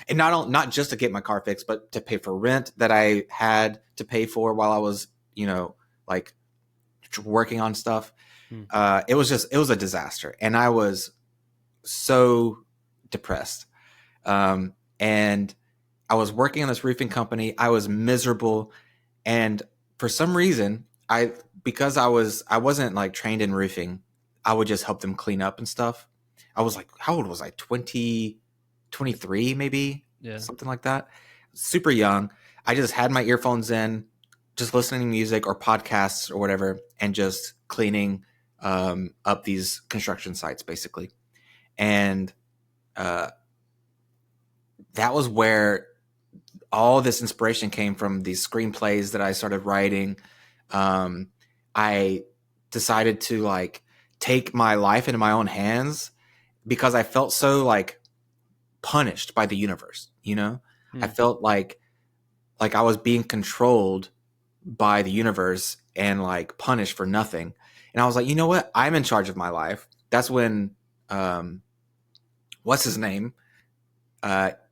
And not just to get my car fixed, but to pay for rent that I had to pay for while I was, like working on stuff. It was a disaster. And I was so depressed. And I was working on this roofing company. I was miserable. And for some reason, because I wasn't like trained in roofing, I would just help them clean up and stuff. I was like, how old was I? 23 maybe? Yeah. Something like that. Super young. I just had my earphones in, just listening to music or podcasts or whatever, and just cleaning up these construction sites basically. And that was where all this inspiration came from, these screenplays that I started writing. I decided to like take my life into my own hands because I felt so like punished by the universe, I felt like I was being controlled by the universe and like punished for nothing. And I was like, you know what? I'm in charge of my life. That's when, what's his name?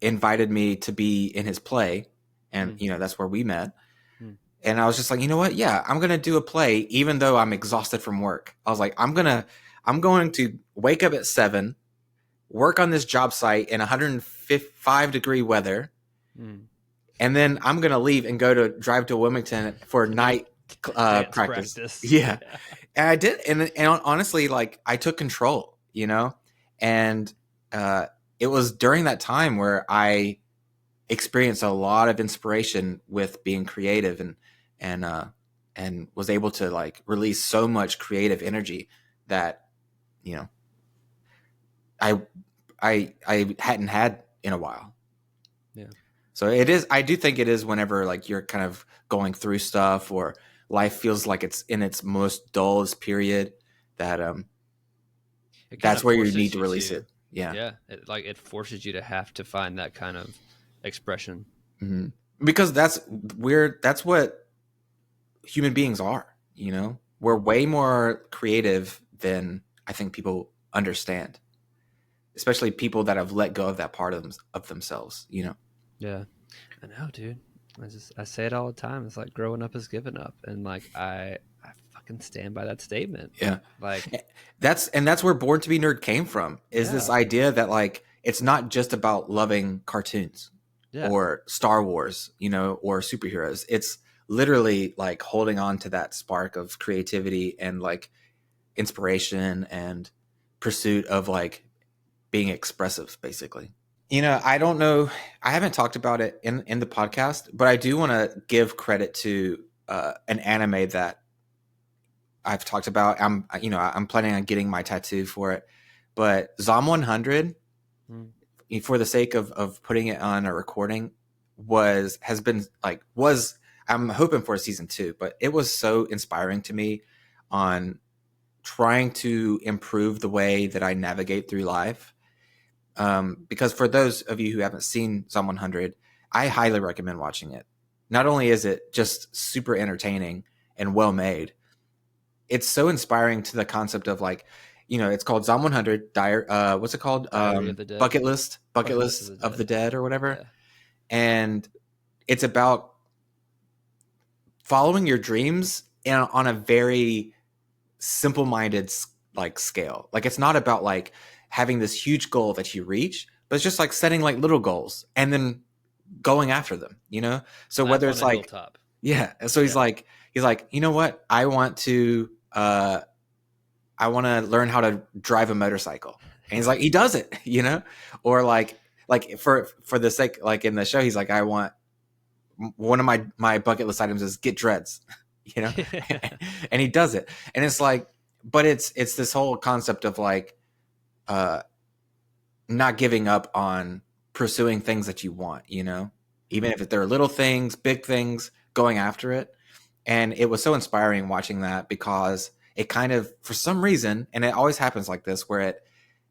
Invited me to be in his play. And, that's where we met. And I was just like, you know what? Yeah, I'm going to do a play, even though I'm exhausted from work. I was like, I'm going to wake up at 7, work on this job site in 105-degree weather. And then I'm going to leave and drive to Wilmington for night practice. Yeah. And I did. And honestly, like I took control, and it was during that time where I experienced a lot of inspiration with being creative and was able to like release so much creative energy that, I hadn't had in a while. Yeah. So I do think it is whenever like you're kind of going through stuff or life feels like it's in its most dullest period that that's where you need to release it. Yeah. Yeah. It forces you to have to find that kind of expression. Mm-hmm. Because that's what human beings are, we're way more creative than I think people understand, especially people that have let go of that part of themselves, Yeah, I know, dude. I say it all the time. It's like growing up is giving up, and like I fucking stand by that statement. Yeah, like that's where Born to Be Nerd came from. Is this idea that like it's not just about loving cartoons or Star Wars, or superheroes. It's literally like holding on to that spark of creativity and like inspiration and pursuit of like being expressive, basically. I don't know. I haven't talked about it in the podcast, but I do want to give credit to an anime that I've talked about. I'm planning on getting my tattoo for it, but Zom 100, for the sake of putting it on a recording, I'm hoping for a season 2, but it was so inspiring to me on trying to improve the way that I navigate through life. Because for those of you who haven't seen Zom 100, I highly recommend watching it. Not only is it just super entertaining and well made, it's so inspiring to the concept of like, it's called Zom 100 what's it called? Diary of the Dead. Bucket list of the dead or whatever. Yeah. And it's about following your dreams on a very simple-minded like scale. Like it's not about like having this huge goal that you reach, but it's just like setting like little goals and then going after them, So whether it's like yeah, so he's like, you know what? I want to learn how to drive a motorcycle. And he's like, he does it, Or like for the sake, like in the show, he's like, I want one of my bucket list items is get dreads, and he does it. And it's like, but it's this whole concept of like, not giving up on pursuing things that you want, even if they're little things, big things, going after it. And it was so inspiring watching that because it kind of, for some reason, and it always happens like this, where it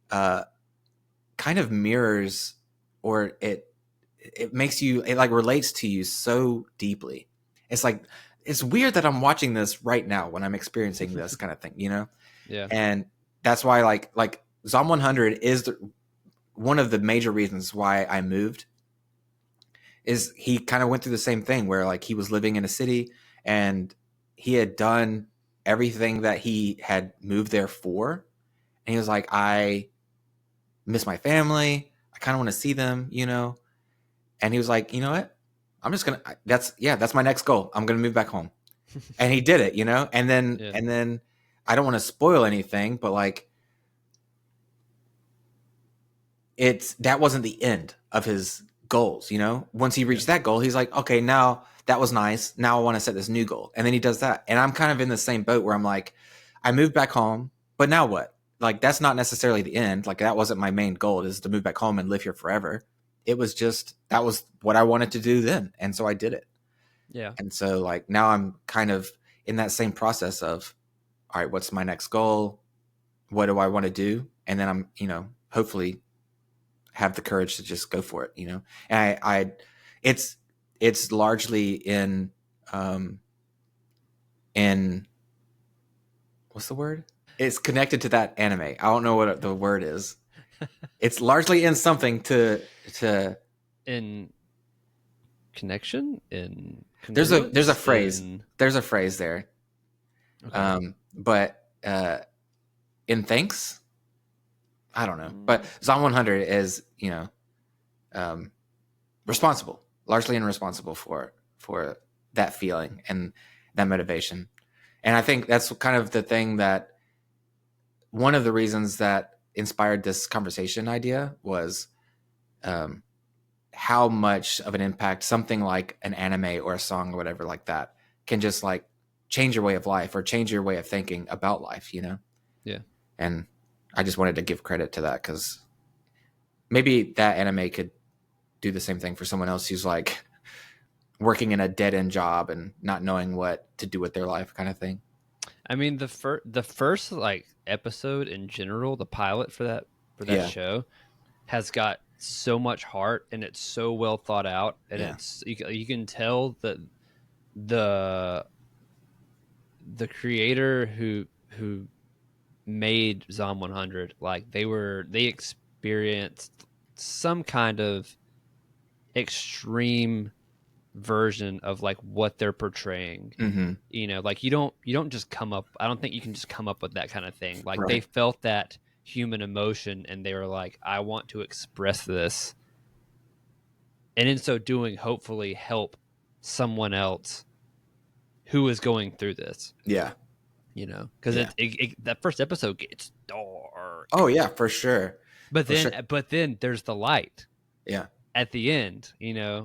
kind of mirrors, or it makes you, it like relates to you so deeply. It's like, it's weird that I'm watching this right now when I'm experiencing this kind of thing, Yeah. And that's why like Zom 100 is one of the major reasons why I moved. Is he kind of went through the same thing where like he was living in a city and he had done everything that he had moved there for. And he was like, I miss my family. I kind of want to see them, And he was like, you know what? I'm just going to, that's my next goal. I'm going to move back home. And he did it, And then I don't want to spoil anything, but like that wasn't the end of his goals, Once he reached that goal, he's like, okay, now that was nice. Now I want to set this new goal. And then he does that. And I'm kind of in the same boat where I'm like, I moved back home, but now what? Like, that's not necessarily the end. Like, that wasn't my main goal, is to move back home and live here forever. It was just, that was what I wanted to do then. And so I did it. Yeah. And so like, now I'm kind of in that same process of, all right, what's my next goal? What do I want to do? And then I'm, hopefully have the courage to just go for it, And it's largely in what's the word? It's connected to that anime. I don't know what the word is. It's largely in something to in connection in there's a phrase. There's a phrase there. Okay. But in thanks, I don't know. But Zom 100 is, responsible, largely irresponsible for that feeling and that motivation. And I think that's kind of the thing that one of the reasons that inspired this conversation idea was how much of an impact something like an anime or a song or whatever like that can just like change your way of life or change your way of thinking about life, Yeah. And I just wanted to give credit to that because maybe that anime could do the same thing for someone else who's like working in a dead end job and not knowing what to do with their life, kind of thing. I mean, the first like episode in general, the pilot for that show has got so much heart and it's so well thought out, and it's you can tell that the creator who made Zom 100, like they experienced some kind of extreme version of like what they're portraying. Mm-hmm. Like you don't just come up, I don't think you can just come up with that kind of thing. Like They felt that human emotion and they were like, I want to express this, and in so doing hopefully help someone else who is going through this. Because that first episode gets dark. Oh yeah, for sure. But then there's the light. Yeah. At the end,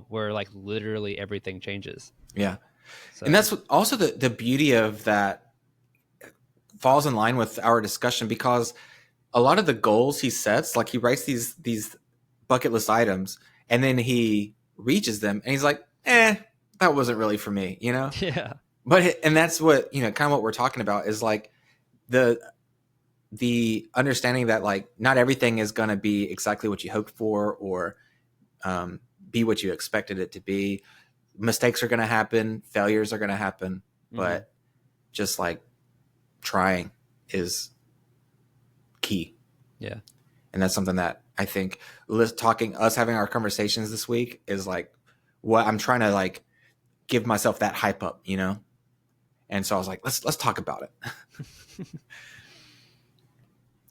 where like literally everything changes. Yeah. So. And that's also the beauty of that falls in line with our discussion, because a lot of the goals he sets, like he writes these bucket list items and then he reaches them and he's like, that wasn't really for me, Yeah. And that's what, kind of what we're talking about is like the understanding that like not everything is going to be exactly what you hoped for or be what you expected it to be. Mistakes are going to happen. Failures are going to happen. Mm-hmm. But just like trying is key. Yeah. And that's something that I think having our conversations this week is like what I'm trying to like give myself that hype up, you know? And so I was like, let's talk about it.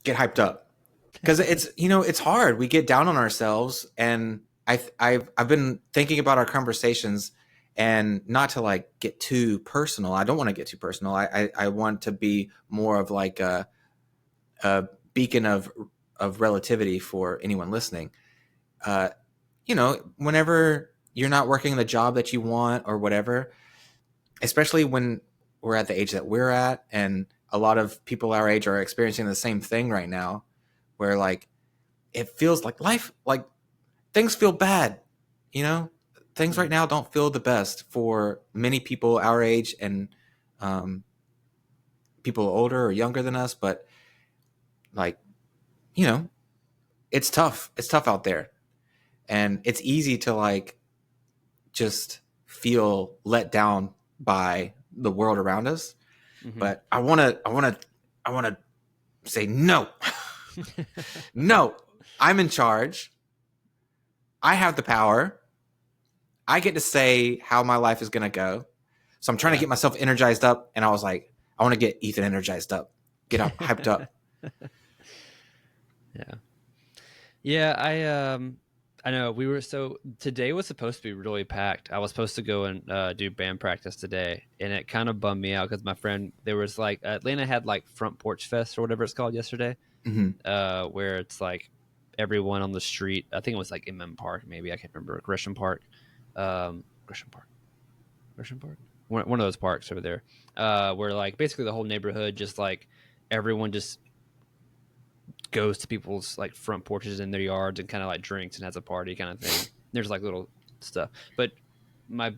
Get hyped up. Because it's hard. We get down on ourselves, and I've been thinking about our conversations, and not to like get too personal. I don't want to get too personal. I want to be more of like a beacon of relativity for anyone listening. Whenever you're not working the job that you want or whatever, especially when we're at the age that we're at, and a lot of people our age are experiencing the same thing right now, where like it feels like life, like things feel bad, you know? Things right now don't feel the best for many people our age and people older or younger than us, but like, it's tough. It's tough out there. And it's easy to like just feel let down by the world around us. Mm-hmm. But I want to say no. No, I'm in charge. I have the power. I get to say how my life is going to go. So I'm trying to get myself energized up. And I was like, I want to get Ethan energized up, get up, hyped up. Yeah. Yeah. I know today was supposed to be really packed. I was supposed to go and do band practice today, and it kind of bummed me out because my friend, there was like, Atlanta had like Front Porch Fest or whatever it's called yesterday, where it's like everyone on the street. I think it was like MM Park, maybe, I can't remember, Gresham Park, One of those parks over there, where like basically the whole neighborhood, just like everyone just goes to people's like front porches in their yards and kind of like drinks and has a party kind of thing. There's like little stuff. But my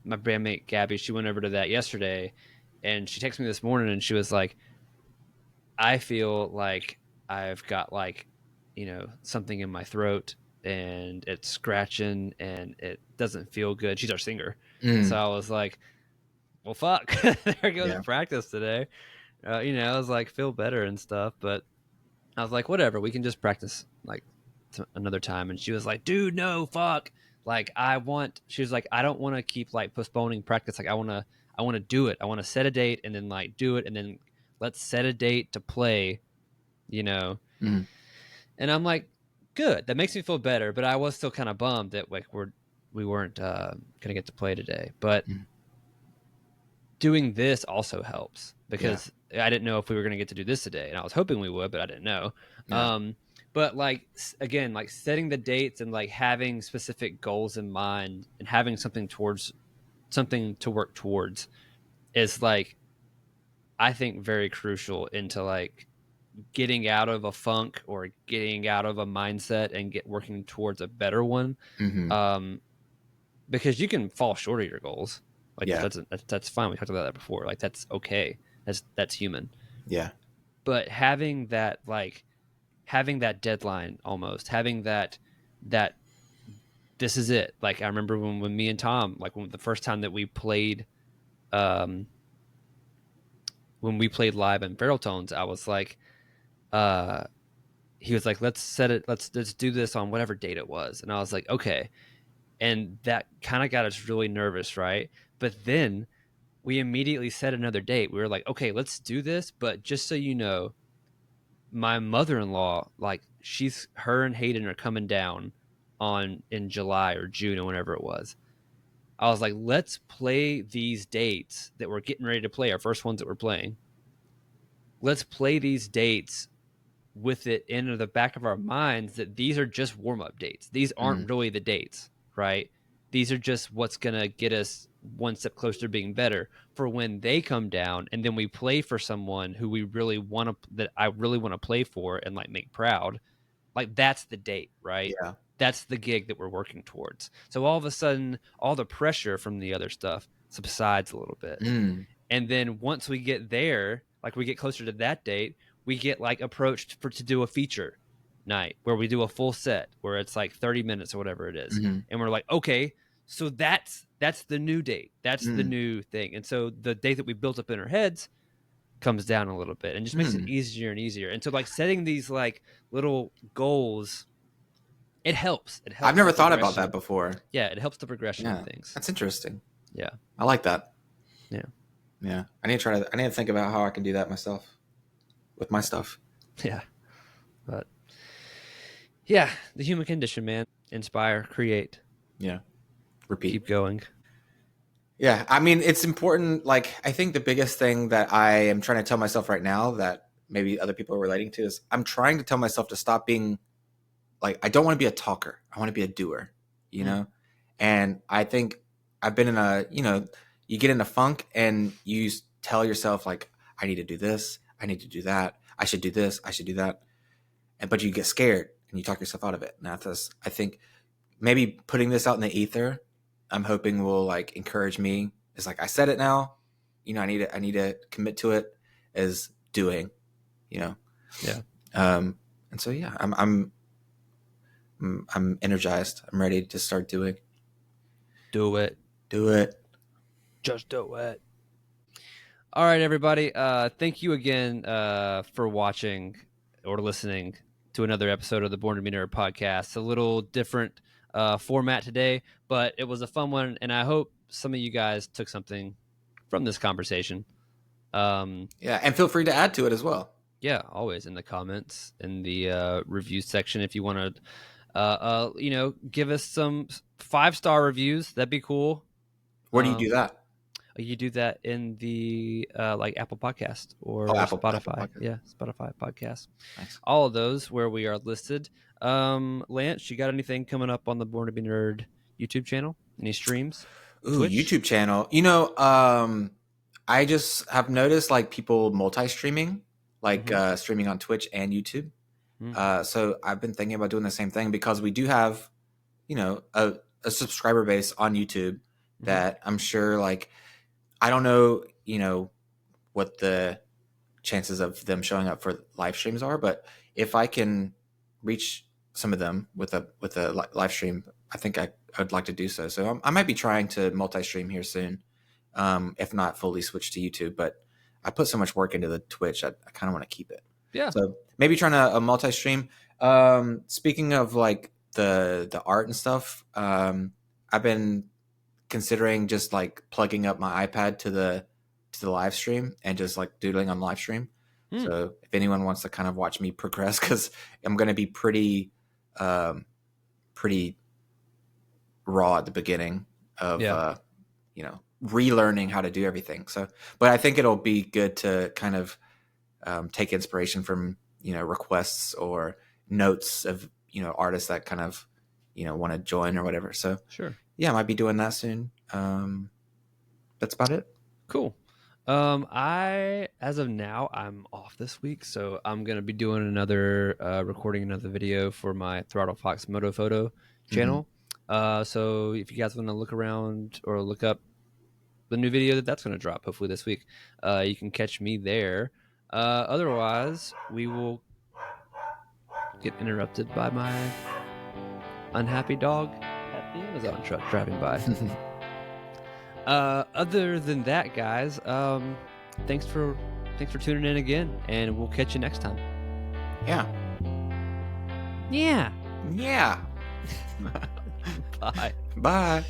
bandmate Gabby, she went over to that yesterday, and she texted me this morning, and she was like, I feel like I've got like, something in my throat, and it's scratching and it doesn't feel good. She's our singer. So I was like, well, fuck, there goes practice today. I was like, feel better and stuff, but I was like, whatever, we can just practice like another time. And she was like, dude, no, fuck. Like, she was like, I don't want to keep like postponing practice. Like, I want to do it. I want to set a date and then like do it. And then let's set a date to play, And I'm like, good. That makes me feel better. But I was still kind of bummed that like we weren't going to get to play today. But doing this also helps because I didn't know if we were going to get to do this today, and I was hoping we would, but I didn't know. But like, again, like setting the dates and like having specific goals in mind and having something to work towards is like, I think very crucial into like getting out of a funk or getting out of a mindset and working towards a better one. Because you can fall short of your goals. Like that's fine. We talked about that before. Like that's okay. That's human. Yeah. But having that deadline, almost having that this is it. Like I remember when me and Tom, like the first time that we played, when we played live in Feral Tones, I was like, he was like, let's set it. Let's do this on whatever date it was. And I was like, okay. And that kind of got us really nervous, right? But then we immediately set another date. We were like, okay, let's do this. But just so you know, my mother-in-law, like her and Hayden are coming down in July or June or whenever it was. I was like, let's play these dates that we're getting ready to play, our first ones that we're playing. Let's play these dates with it in the back of our minds that these are just warm-up dates. These aren't really the dates, right? These are just what's going to get us one step closer to being better for when they come down, and then we play for someone who we really want to, that I really want to play for and like make proud. Like that's the date, right? Yeah. That's the gig that we're working towards. So all of a sudden, all the pressure from the other stuff subsides a little bit. And then once we get there, like we get closer to that date, we get like approached to do a feature night where we do a full set where it's like 30 minutes or whatever it is. And we're like, okay, so that's the new date. That's the new thing. And so the date that we built up in our heads, comes down a little bit and just makes it easier and easier. And so like setting these like little goals, it helps. It helps. I've never thought about that before. Yeah, it helps the progression of things. That's interesting. Yeah. I like that. Yeah. Yeah. I need to think about how I can do that myself with my stuff. Yeah. But yeah, the human condition, man. Inspire, create. Yeah. Repeat. Keep going. Yeah. I mean, it's important. Like, I think the biggest thing that I am trying to tell myself right now that maybe other people are relating to is I'm trying to tell myself to stop being like, I don't want to be a talker. I want to be a doer, you know? And I think I've been in a, you get in a funk and you tell yourself like, I need to do this. I need to do that. I should do this. I should do that. But you get scared and you talk yourself out of it. And that's, I think maybe putting this out in the ether, I'm hoping will like encourage me. It's like, I said it now, I need to commit to it as doing, Yeah. And so, yeah, I'm energized. I'm ready to start doing. Do it. Do it. Just do it. All right, everybody. Thank you again for watching or listening to another episode of the Born2BNerd Podcast. A little different format today, but it was a fun one, and I hope some of you guys took something from this conversation. Yeah, and feel free to add to it as well. Yeah, always in the comments, in the review section. If you want to, give us some 5-star reviews, that'd be cool. Where do you do that? You do that in the like Apple Podcast or Spotify. Apple Podcast. Yeah, Spotify podcast. Nice. All of those where we are listed. Lance, you got anything coming up on the Born2BNerd YouTube channel? Any streams? Ooh, Twitch? YouTube channel. I just have noticed like people multi-streaming, like streaming on Twitch and YouTube. So I've been thinking about doing the same thing because we do have, a subscriber base on YouTube that I'm sure like, I don't know, what the chances of them showing up for live streams are, but if I can reach some of them with a live stream, I think I'd like to do so. So I might be trying to multi-stream here soon, if not fully switch to YouTube. But I put so much work into the Twitch, I kind of want to keep it. Yeah. So maybe trying to multi-stream. Speaking of like the art and stuff, I've been considering just like plugging up my iPad to the live stream and just like doodling on live stream. So if anyone wants to kind of watch me progress, because I'm going to be pretty raw at the beginning of relearning how to do everything. So, but I think it'll be good to kind of take inspiration from requests or notes of artists that kind of want to join or whatever. So sure. Yeah, I might be doing that soon. That's about it. Cool. As of now, I'm off this week, so I'm going to be doing recording another video for my Throttle Fox Moto Photo channel. So if you guys want to look around or look up the new video that's going to drop, hopefully this week, you can catch me there. Otherwise, we will get interrupted by my unhappy dog at the Amazon truck driving by. Other than that, guys, thanks for tuning in again, and we'll catch you next time. Yeah. Yeah. Yeah. Bye. Bye.